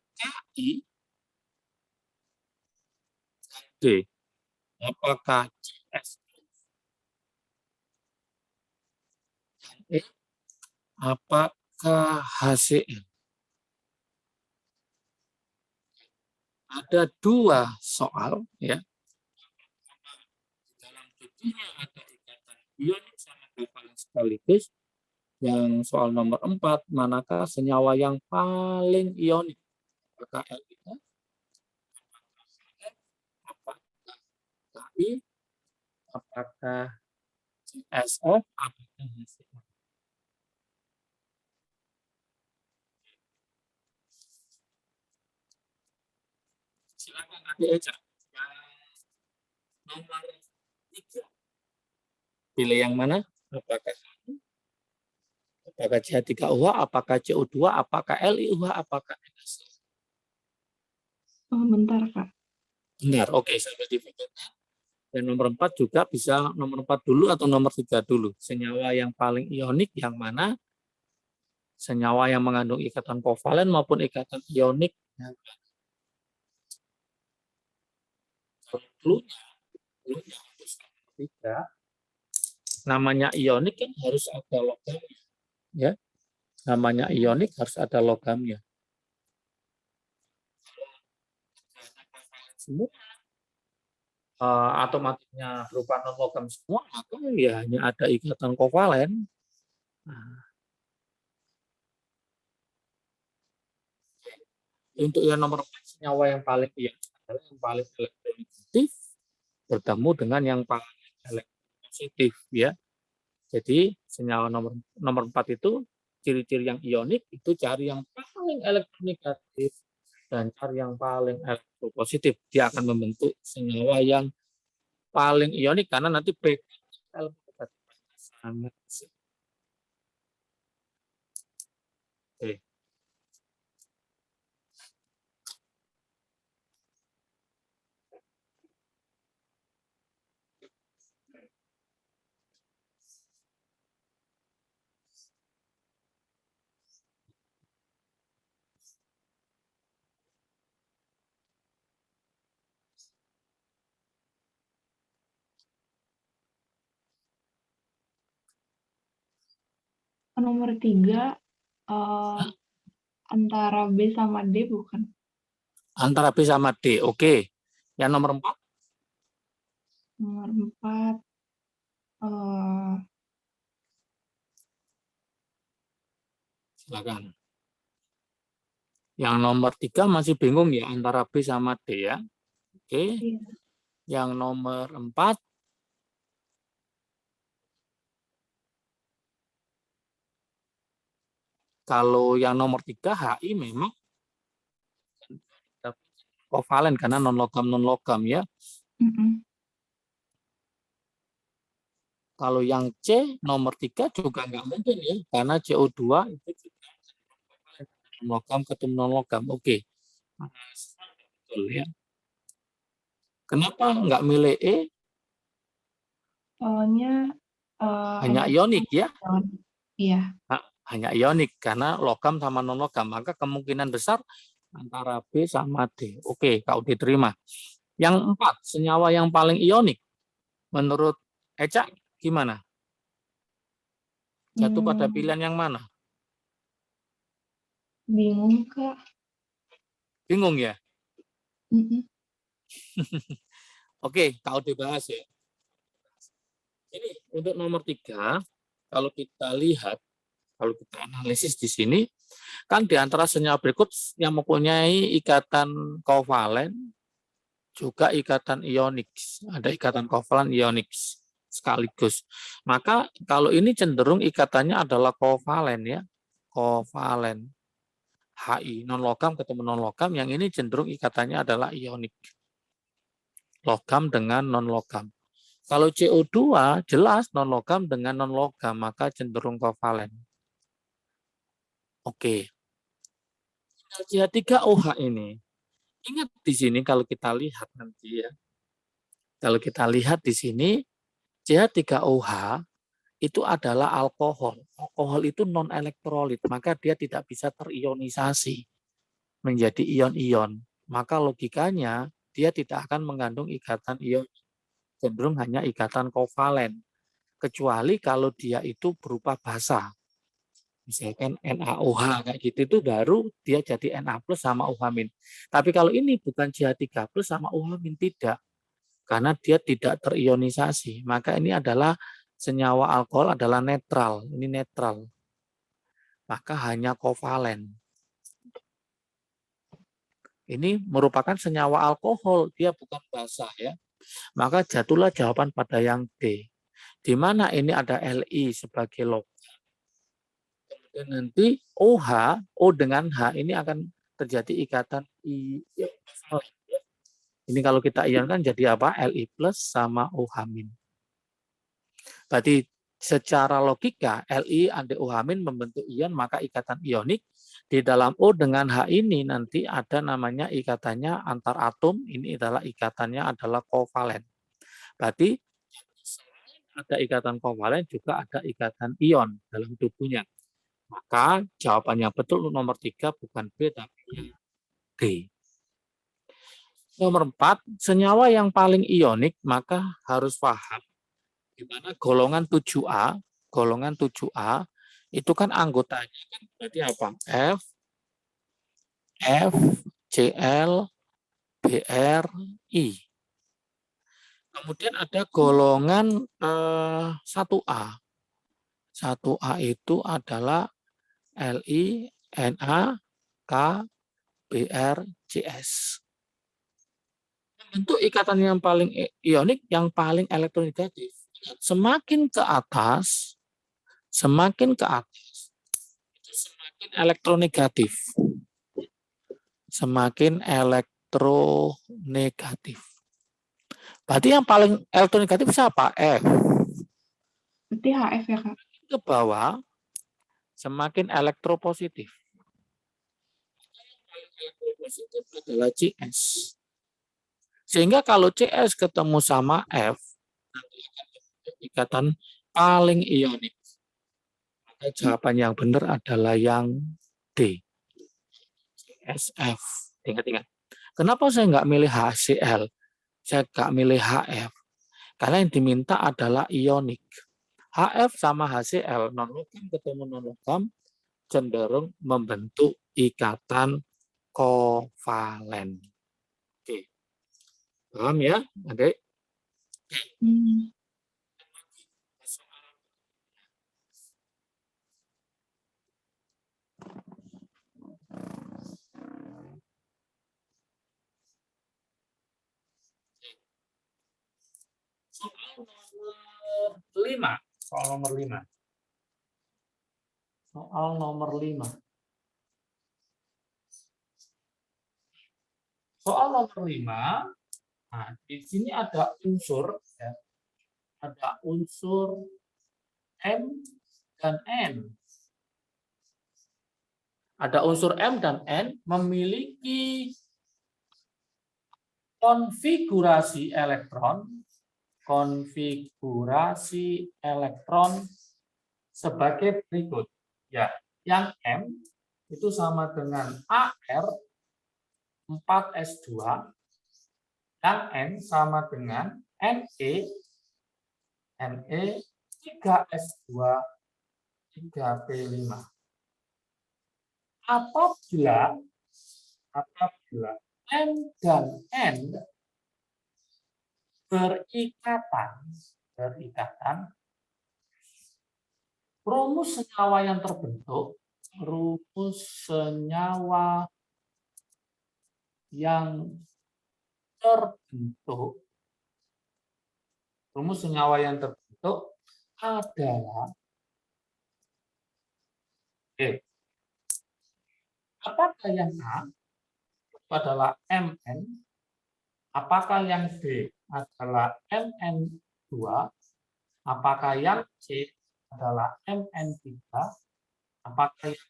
Ki? D, apakah CS? E, apakah HCl? Ada 2 soal, ya. Dalam tubuhnya ada ikatan ionik sama kovalen sekaligus. Yang soal nomor 4, manakah senyawa yang paling ionik? Apakah LiF? Apakah Ki? Apakah CSF? Apakah HCl? Silakan Adik Eca. Yang nomor 3. Pilih yang mana? Apakah CH3OH, apakah CO2, apakah LiOH, apakah NaCl? Oh, bentar, Kak. Benar, oke, sampai di dan nomor 4 juga bisa nomor 4 dulu atau nomor 3 dulu. Senyawa yang paling ionik yang mana? Senyawa yang mengandung ikatan kovalen maupun ikatan ionik. Cluenya harus tiga. Namanya ionik kan harus ada logamnya. Ya, namanya ionik harus ada logamnya. Semua atomatiknya berupa non logam semua, maka ya hanya ada ikatan kovalen. Nah, untuk yang nomor 4, senyawa yang paling adalah yang paling elektronegatif bertemu dengan yang paling elektropositif, ya. Jadi senyawa nomor 4 itu ciri-ciri yang ionik itu cari yang paling elektronegatif dan cari yang paling elektropositif. Dia akan membentuk senyawa yang paling ionik karena nanti sangat. Oke. Nomor 3, antara B sama D bukan? Antara B sama D. Oke. Yang nomor 4? Nomor 4, Silakan. Yang nomor 3 masih bingung ya antara B sama D ya. Oke. iya. Yang nomor 4. Kalau yang nomor 3 HI memang kovalen karena non logam ya. Kalau yang C nomor 3 juga nggak mungkin ya karena CO2 itu juga non logam ketemu non logam. Oke. Betul ya. Kenapa nggak milih E? Soalnya Hanya ionik ya. Iya. Hanya ionik karena logam sama non logam, maka kemungkinan besar antara B sama D. Oke, kau diterima. Yang 4, senyawa yang paling ionik menurut Eca gimana? Jatuh pada pilihan yang mana? Bingung, Kak. Bingung ya? Oke, kau dibahas ya. Ini untuk nomor 3, kalau kita lihat, kalau kita analisis di sini, kan di antara senyawa berikut yang mempunyai ikatan kovalen juga ikatan ionik, ada ikatan kovalen ionik sekaligus. Maka kalau ini cenderung ikatannya adalah kovalen ya, kovalen. HI non logam ketemu non logam, yang ini cenderung ikatannya adalah ionik. Logam dengan non logam. Kalau CO2 jelas non logam dengan non logam, maka cenderung kovalen. Oke. CH3OH ini. Ingat di sini kalau kita lihat nanti ya. Kalau kita lihat di sini CH3OH itu adalah alkohol. Alkohol itu non elektrolit, maka dia tidak bisa terionisasi menjadi ion-ion. Maka logikanya dia tidak akan mengandung ikatan ion, cenderung hanya ikatan kovalen. Kecuali kalau dia itu berupa basa. Misalkan NaOH kayak gitu itu baru dia jadi Na plus sama OH-. Tapi kalau ini bukan CH3 plus sama OH- tidak. Karena dia tidak terionisasi. Maka ini adalah senyawa alkohol adalah netral. Ini netral. Maka hanya kovalen. Ini merupakan senyawa alkohol, dia bukan basa ya. Maka jatuhlah jawaban pada yang D. Di mana ini ada Li sebagai logam. Kemudian nanti OH, O dengan H ini akan terjadi ikatan I. Ini kalau kita ionkan jadi apa? Li plus sama OH min. Berarti secara logika Li and OH min membentuk ion, maka ikatan ionik di dalam O dengan H ini nanti ada namanya ikatannya antar atom. Ini adalah ikatannya adalah kovalen. Berarti ada ikatan kovalen juga ada ikatan ion dalam tubuhnya. Maka jawabannya betul untuk nomor 3 bukan B tapi D. Nomor 4, senyawa yang paling ionik maka harus paham di mana golongan 7A, itu kan anggotanya kan berarti apa? F, Cl, Br, I. Kemudian ada golongan 1A. 1A itu adalah Li, Na, K, Br, Cs. Membentuk ikatan yang paling ionik, yang paling elektronegatif. Semakin ke atas, itu semakin elektronegatif. Semakin elektronegatif. Berarti yang paling elektronegatif siapa? F. Berarti HF ya, Kak? Ke bawah, semakin elektropositif. Yang paling elektropositif adalah CS. Sehingga kalau CS ketemu sama F, ikatan paling ionik. Maka jawaban yang benar adalah yang D. CSF. Ingat-ingat. Kenapa saya nggak milih HCl? Saya nggak milih HF. Karena yang diminta adalah ionik. HF sama HCl, non-logam ketemu non-logam, cenderung membentuk ikatan kovalen. Oke. Paham ya, adik? Hmm. Soal nomor 5. Soal nomor 5. Soal nomor 5. Soal nomor 5. Nah, di sini ada unsur, ya. Ada unsur M dan N. Ada unsur M dan N memiliki konfigurasi elektron sebagai berikut. Ya, yang M itu sama dengan Ar 4s2, yang N sama dengan Ne 3s2 3p5. Apabila M dan N berikatan, rumus senyawa yang terbentuk, adalah apakah yang A adalah Mn, apakah yang B adalah Mn2, apakah yang C adalah Mn3, apakah yang D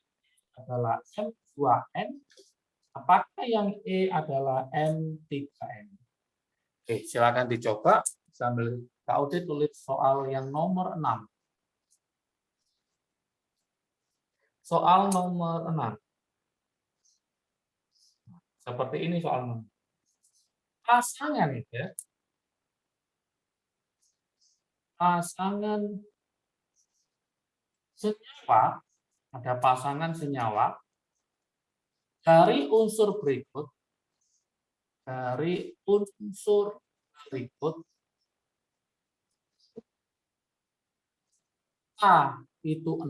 adalah M2N, apakah yang E adalah M3N. Oke, silakan dicoba sambil Kak Udi tulis soal yang nomor 6. Soal nomor 6. Seperti ini soalnya. Pasangan ya. Pasangan senyawa, ada pasangan senyawa dari unsur berikut. A itu 6,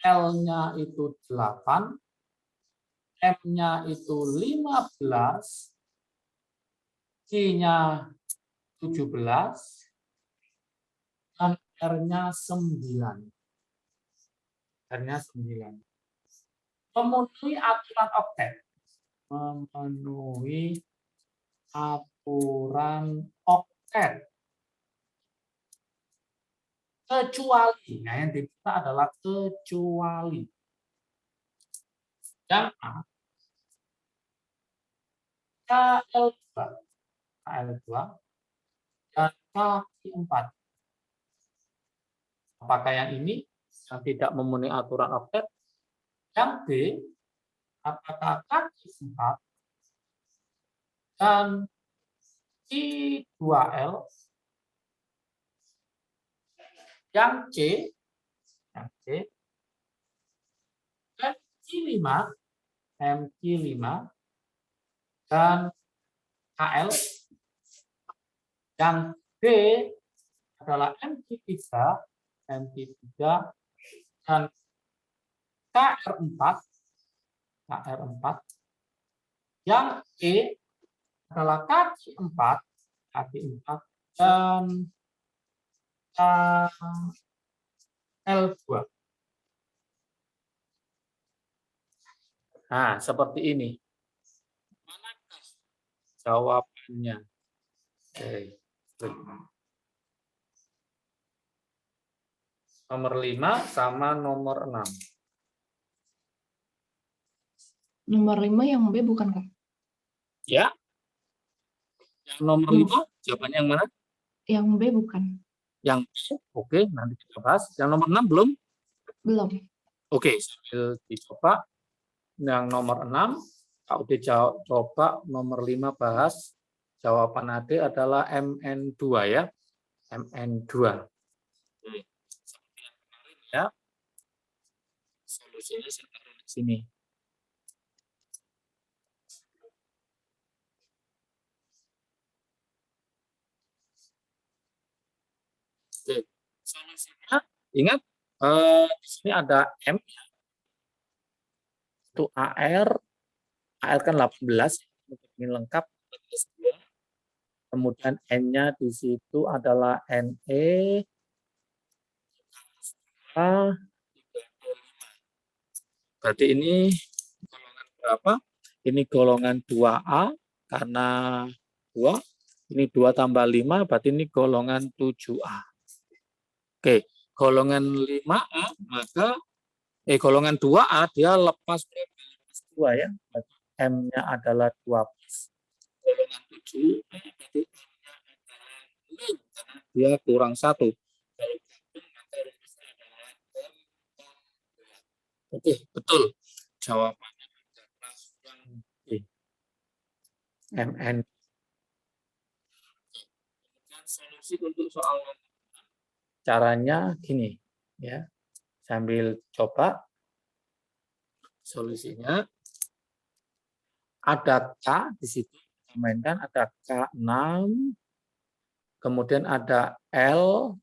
L-nya itu 8, M-nya itu 15, C-nya 17, dan R-nya 9. R-nya 9. Memenuhi aturan oktet. Memenuhi aturan oktet. Kecuali, nah yang diminta adalah kecuali. Yang A, KL2, KL2, dan K4. Apakah yang ini yang tidak memenuhi aturan oktet? Yang B, apakah K4 dan I2L? Yang C, MQ5, MQ5 dan KL. Yang B adalah MQ3, MQ3 dan KR4, KR4. Yang E adalah KQ4, KQ4 dan L2. Nah, seperti ini. Manakah jawabannya? Oke. Nomor 5 sama nomor 6. Nomor 5 yang B bukan, Kak? Ya. Yang nomor 5, jawabannya yang mana? Yang B bukan. Yang B, oke, nanti kita bahas. Yang nomor 6 belum? Belum. Oke, sambil dicoba. Yang nomor 6, Kak udah coba nomor 5 bahas. Jawaban AD adalah MN2 ya. MN2. Seperti yang kemarin ya. Solusinya saya taruh di sini. Oke, solusinya ingat di sini ada M itu AR kan 18 ini lengkap. Kemudian N-nya di situ adalah NE berarti ini golongan berapa? Ini golongan 2A karena 2. Ini 2 tambah 5 berarti ini golongan 7A. Oke, golongan 5A maka golongan 2A dia lepas 2 ya. M-nya adalah 12. Golongan 7A berarti M-nya adalah 6 karena dia kurang 1. Kalau gabung maka rumusnya adalah oke, betul. Jawabannya adalah yang B. MN. Kemudian solusi untuk soal caranya gini ya. Sambil coba solusinya ada K di situ, mainkan ada K6, kemudian ada L8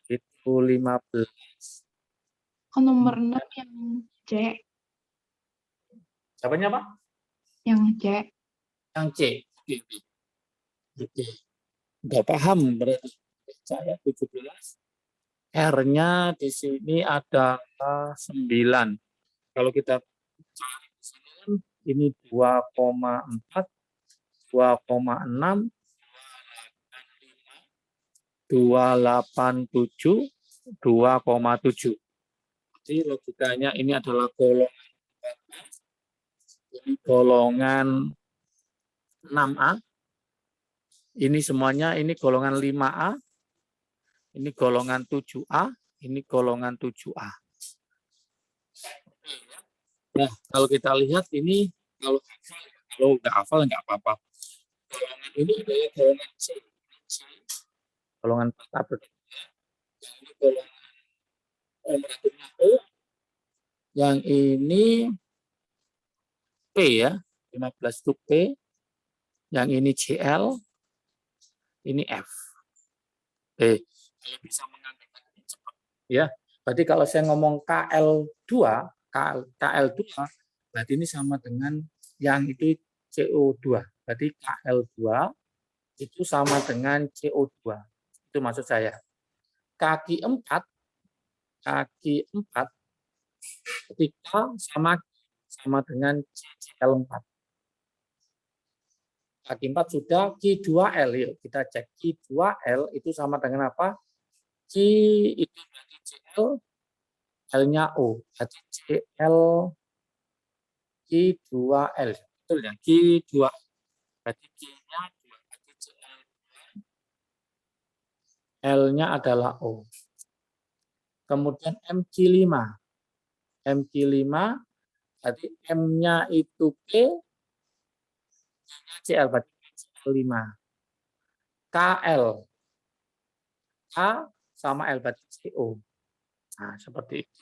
itu 15. Oh, nomor 6 yang C. Siapanya Pak? Yang C. Yang C. Oke. Udah paham berarti saya 17. R-nya di sini ada 9. Kalau kita cari di sini ini 2,4, 2,6, 287, 2,7. Jadi logikanya ini adalah golongan ini golongan 6A. Ini semuanya ini golongan 5A. Ini golongan 7A, ini golongan 7A. Nah, kalau kita lihat ini kalau nggak hafal nggak apa-apa. Golongan ini adalah golongan C. Golongan 4A berbeda. Yang ini golongan O. Yang ini P ya, 15 itu P. Yang ini CL, ini F. Kalau bisa mengantarkan ini cepat. Ya, berarti kalau saya ngomong KL2, KL2, berarti ini sama dengan yang itu CO2. Berarti KL2 itu sama dengan CO2. Itu maksud saya. Kaki 4 ketika sama sama dengan CCl4. Q4 sudah, Q2L. Yuk kita cek. Q2L itu sama dengan apa? Q itu berarti Cl, L-nya O. Berarti Cl Q2L. Betul ya? Q2. Berarti Q-nya 2. Berarti Cl. L-nya adalah O. Kemudian Mq5. Mq5, berarti M-nya itu P, Q-nya Cl, berarti Cl5. KL. K sama L, berarti CO. Nah, seperti itu.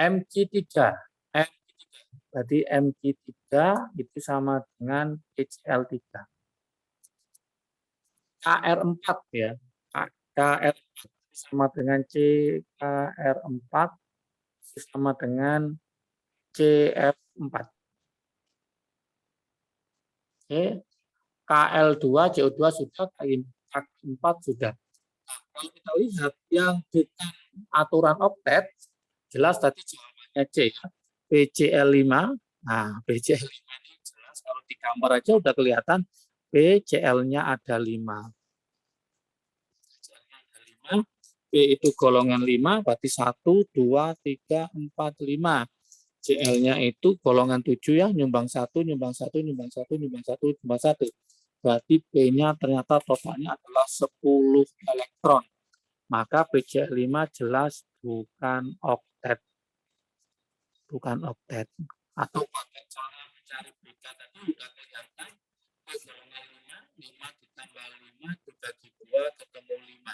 Mq3. Berarti Mq3 itu sama dengan HCl3. Kr4 ya. Kr4 sama dengan CKR4 sama dengan CF4. Oke. Kl2, CO2 sudah, K4 sudah. Kalau kita lihat yang bukan aturan oktet, jelas tadi jawabannya C. BCl5. Nah, BCl5 ini jelas kalau di gambar aja udah kelihatan BCl-nya ada 5. B itu golongan 5, berarti 1, 2, 3, 4, 5. Cl-nya itu golongan 7 ya, nyumbang 1, nyumbang 1, nyumbang 1, nyumbang 1, nyumbang 1. Berarti B-nya ternyata totalnya adalah 10 elektron. Maka BCl5 jelas bukan oktet. Bukan oktet. Atau pakai cara mencari BK tadi sudah kelihatan. Golongan 5 ditambah 5 dibagi 2 ketemu 5.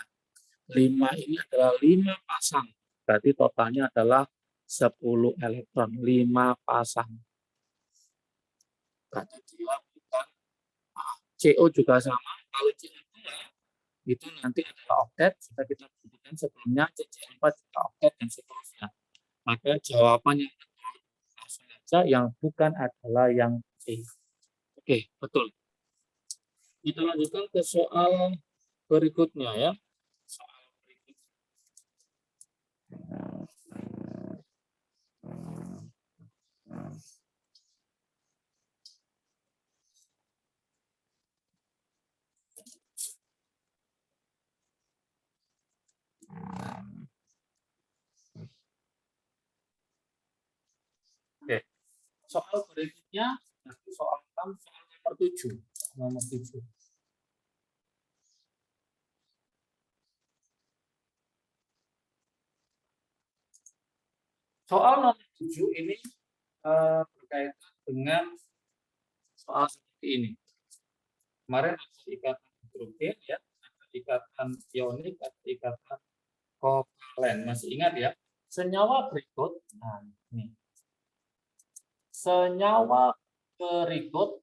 5 ini adalah 5 pasang. Berarti totalnya adalah 10 elektron. 5 pasang. Berarti dia bukan CO juga sama. Kalau CO2 itu nanti adalah oktet. Sudah kita sebutkan sebelumnya. CCl4 juga oktet dan seterusnya. Maka jawaban yang betul langsung saja yang bukan adalah yang C. Oke, betul. Kita lanjutkan ke soal berikutnya ya. Soal berikutnya. Oke. Soal berikutnya nanti soal nomor 7. Nomor 7. Soal nomor 7 ini berkaitan dengan soal seperti ini. Kemarin ada ikatan hidrogen ya, ada ikatan ionik, ada ikatan kovalen. Masih ingat ya? Senyawa berikut, nah ini. Senyawa berikut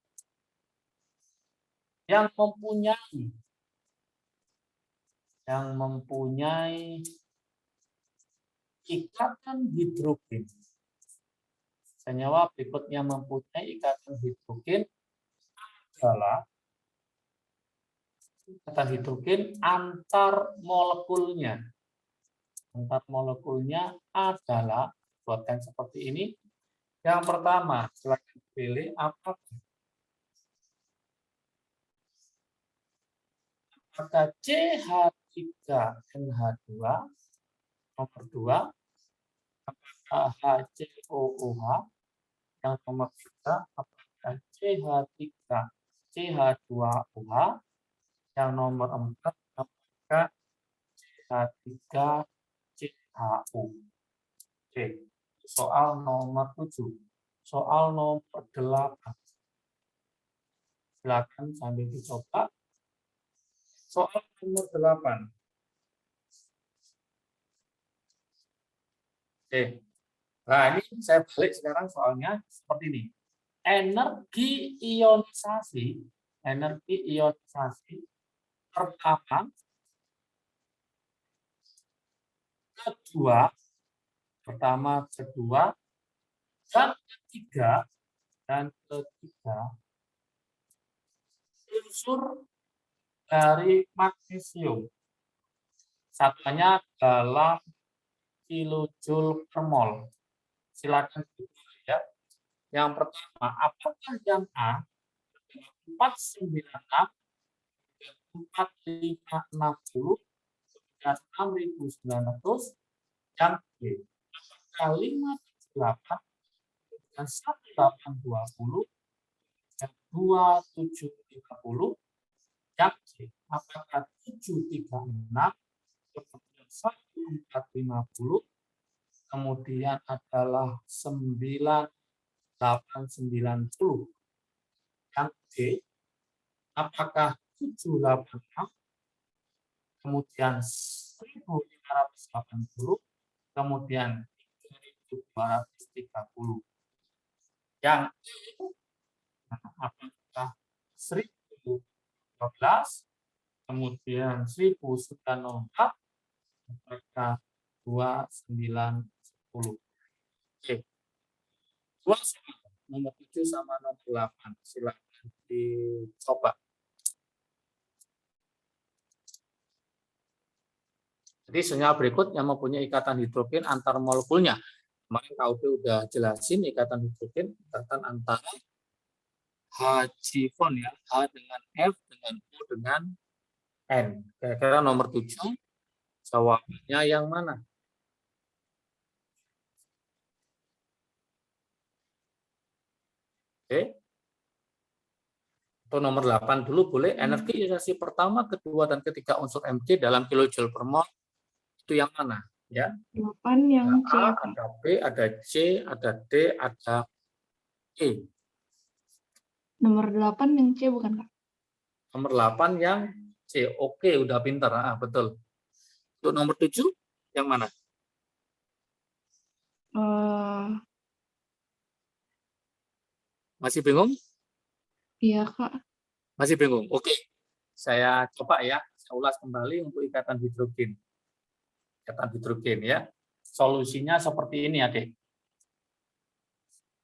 yang mempunyai ikatan hidrogen. Senyawa berikut yang mempunyai ikatan hidrogen adalah ikatan hidrogen antar molekulnya. Antar molekulnya adalah, buatkan seperti ini. Yang pertama, silakan pilih apakah CH3NH2 nomor 2, apakah HCOOH yang nomor 3, apakah CH3CH2OH yang nomor 4, apakah CH3CHO. Oke, soal nomor 7. Soal nomor 8. Silakan sambil dicoba. Soal nomor 8. Oke. Nah, ini saya balik sekarang soalnya seperti ini. Energi ionisasi pertama, kedua, dan ketiga unsur dari magnesium. Satuannya dalam kilojoule per mol. Silakan ya. Yang pertama, apakah yang A 496, 4560, dan 6900, yang B apakah 578 dan 1820, dan 2730, yang C apakah 736, kemudian 1450, kemudian adalah 9890, yang D apakah 786, kemudian 1580, kemudian 3230. Yang apakah 1012, kemudian 1904, apakah 2910. Oke. Dua sama, nomor 7 sama nomor 8. Silakan dicoba. Jadi senyawa berikut yang mempunyai ikatan hidrogen antar molekulnya. Kemarin KUD udah jelasin ikatan hidrogen, ikatan antara H-bond ya, H dengan F dengan O dengan N. Kira-kira nomor 7 jawabannya yang mana? Oke. Atau nomor 8 dulu boleh. Energi ionisasi pertama, kedua, dan ketiga unsur Mg dalam kilojoule per mol itu yang mana? Ya. 8 yang C. Ada A, ada B, ada C, ada D, ada E. Nomor 8 yang C bukan, Kak? Nomor 8 yang C. Oke, udah pintar. Betul. Untuk nomor 7 yang mana? Masih bingung? Iya, Kak. Masih bingung? Oke. Saya coba ya. Saya ulas kembali untuk ikatan hidrogen. Ikatan hidrogen ya. Solusinya seperti ini, Adik.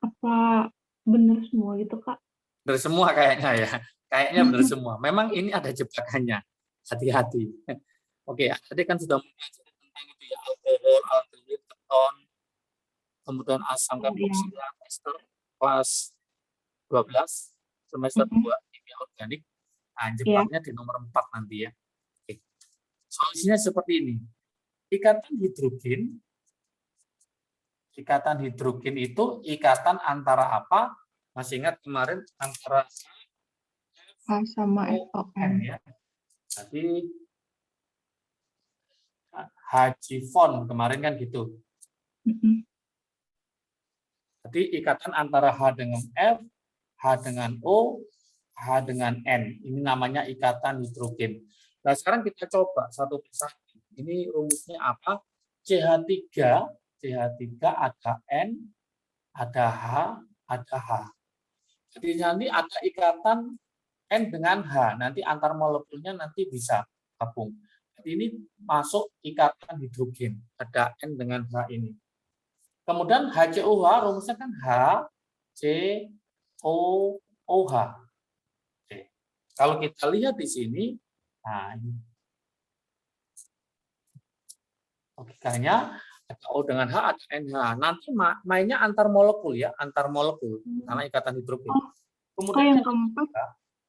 Apa benar semua gitu, Kak? Benar semua kayaknya ya. Kayaknya benar semua. Memang ini ada jebakannya. Hati-hati. Oke, tadi kan sudah mempelajari tentang itu ya, alkohol, aldehyid, keton, kemudian asam karboksila, ester, kelas 12, semester 2, kimia organik. Nah, jebaknya di nomor 4 nanti ya. Oke. Solusinya seperti ini. Ikatan hidrogen itu ikatan antara apa? Masih ingat kemarin antara H sama FON FON. ya. Jadi H-bond kemarin kan gitu. Jadi ikatan antara H dengan F, H dengan O, H dengan N. Ini namanya ikatan hidrogen. Nah, sekarang kita coba satu persatu. Ini rumusnya apa? CH3 ada N, ada H, ada H. Jadi nanti ada ikatan N dengan H. Nanti antar molekulnya nanti bisa gabung. Jadi ini masuk ikatan hidrogen. Ada N dengan H ini. Kemudian HCOH rumusnya kan HCOOH. Oke. Kalau kita lihat di sini, nah ini. Logikanya ada O dengan H, ada NH. Nanti mainnya antar molekul ya, antar molekul karena ikatan hidrogen. Kemudian yang keempat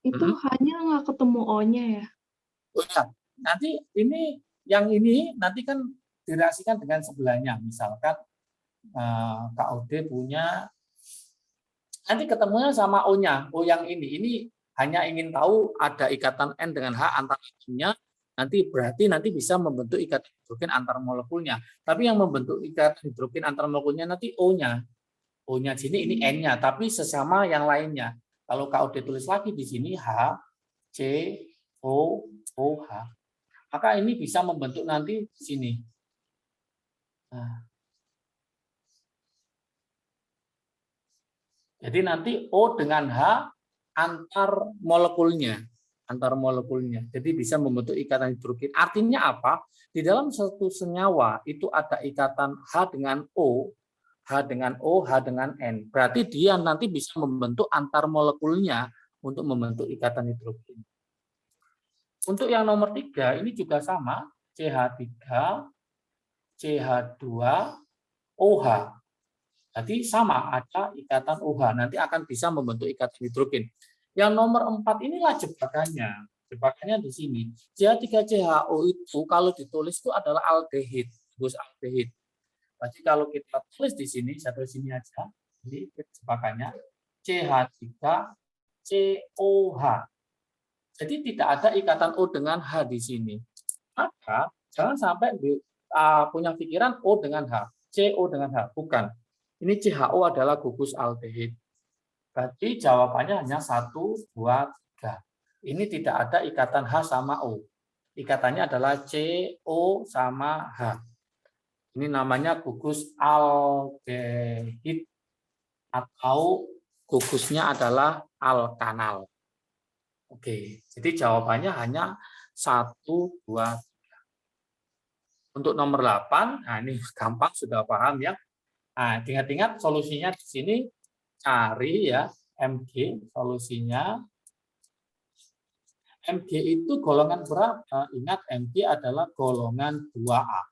itu hanya nggak ketemu O-nya ya? Oh ya, nanti ini yang ini nanti kan direaksikan dengan sebelahnya. Misalkan KOD punya, nanti ketemunya sama O-nya, O yang ini hanya ingin tahu ada ikatan N dengan H antar atomnya, nanti berarti nanti bisa membentuk ikatan hidrogen antar molekulnya. Tapi yang membentuk ikatan hidrogen antar molekulnya nanti O-nya. O-nya sini ini N-nya, tapi sesama yang lainnya. Kalau KOD tulis lagi di sini H, C, O, OH. Maka ini bisa membentuk nanti di sini. Nah. Jadi nanti O dengan H antar molekulnya. Jadi bisa membentuk ikatan hidrogen. Artinya apa? Di dalam satu senyawa itu ada ikatan H dengan O, H dengan O, H dengan N. Berarti dia nanti bisa membentuk antar molekulnya untuk membentuk ikatan hidrogen. Untuk yang nomor 3 ini juga sama, CH3, CH2, OH. Jadi sama, ada ikatan OH, nanti akan bisa membentuk ikatan hidrogen. Yang nomor 4 inilah jebakannya. Jebakannya di sini. CH3CHO itu kalau ditulis itu adalah aldehid, gugus aldehid. Jadi kalau kita tulis di sini, saya tulis sini aja, ini jebakannya CH3COH. Jadi tidak ada ikatan O dengan H di sini. Maka jangan sampai punya pikiran O dengan H, CO dengan H, bukan. Ini CHO adalah gugus aldehid. Berarti jawabannya hanya 1, 2, 3. Ini tidak ada ikatan H sama O. Ikatannya adalah CO sama H. Ini namanya gugus aldehid atau gugusnya adalah alkanal. Oke, jadi jawabannya hanya 1, 2, 3. Untuk nomor 8, nah ini gampang sudah paham ya. Nah, ingat-ingat solusinya di sini cari ya Mg, solusinya Mg itu golongan berapa? Ingat Mg adalah golongan 2A.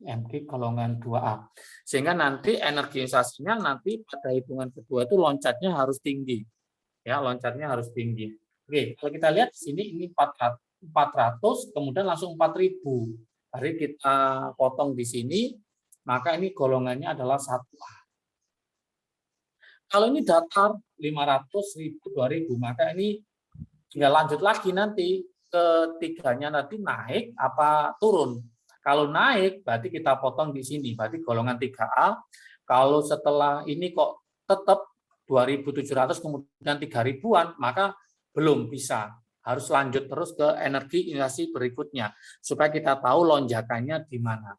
Mg golongan 2A. Sehingga nanti energi ionisasinya nanti pada hitungan kedua itu loncatnya harus tinggi. Ya, loncatnya harus tinggi. Oke, kalau kita lihat di sini ini 400 kemudian langsung 4000. Hari kita potong di sini, maka ini golongannya adalah 1A. Kalau ini datar 500, 1000, 2000, maka ini tinggal lanjut lagi nanti ketiganya nanti naik apa turun. Kalau naik berarti kita potong di sini, berarti golongan 3A. Kalau setelah ini kok tetap 2.700 kemudian 3.000-an, maka belum bisa. Harus lanjut terus ke energi ionisasi berikutnya supaya kita tahu lonjakannya di mana.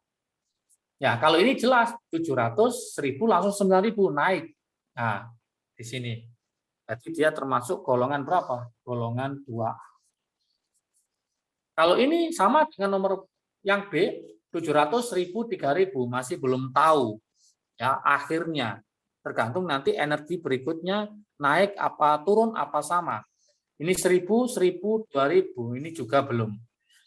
Ya, kalau ini jelas 700, 1000 langsung 9.000 naik. Nah, di sini. Berarti dia termasuk golongan berapa? Golongan 2. Kalau ini sama dengan nomor yang B, 700, 1000, 3000 masih belum tahu. Ya, akhirnya tergantung nanti energi berikutnya naik apa turun apa sama. Ini 1000, 1000, 2000 ini juga belum.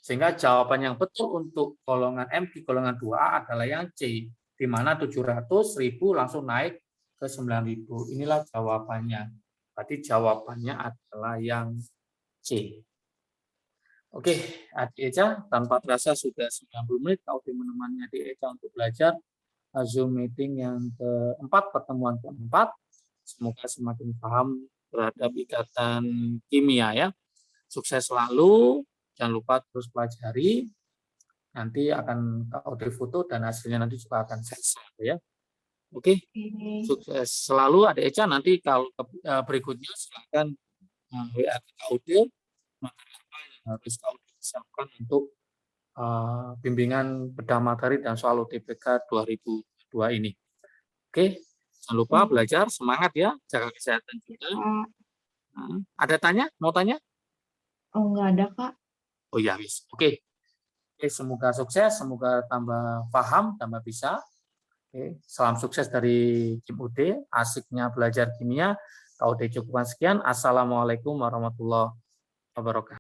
Sehingga jawaban yang betul untuk golongan M di golongan 2A adalah yang C, di mana 700, 1000 langsung naik ke 9.000. Inilah jawabannya. Berarti jawabannya adalah yang C. Oke, Adik Eca, tanpa terasa sudah 90 menit kau menemani Adik Eca untuk belajar Zoom meeting yang keempat, pertemuan keempat. Semoga semakin paham terhadap ikatan kimia ya. Sukses selalu. Jangan lupa terus pelajari. Nanti akan audio foto dan hasilnya nanti juga akan saya share ya. Oke. Sukses selalu Adik Eca. Nanti kalau berikutnya silakan WA audio apa yang harus audio siapkan untuk bimbingan bedah materi dan soal UTBK 2002 ini. Oke. Jangan lupa belajar, semangat ya, jaga kesehatan juga. Ada tanya? Mau tanya? Oh, enggak ada, Kak. Oh ya, wis. Oke. Oke, semoga sukses, semoga tambah paham, tambah bisa. Oke, salam sukses dari Kim UD, asiknya belajar kimia. KUD cukupan sekian. Assalamualaikum warahmatullahi wabarakatuh.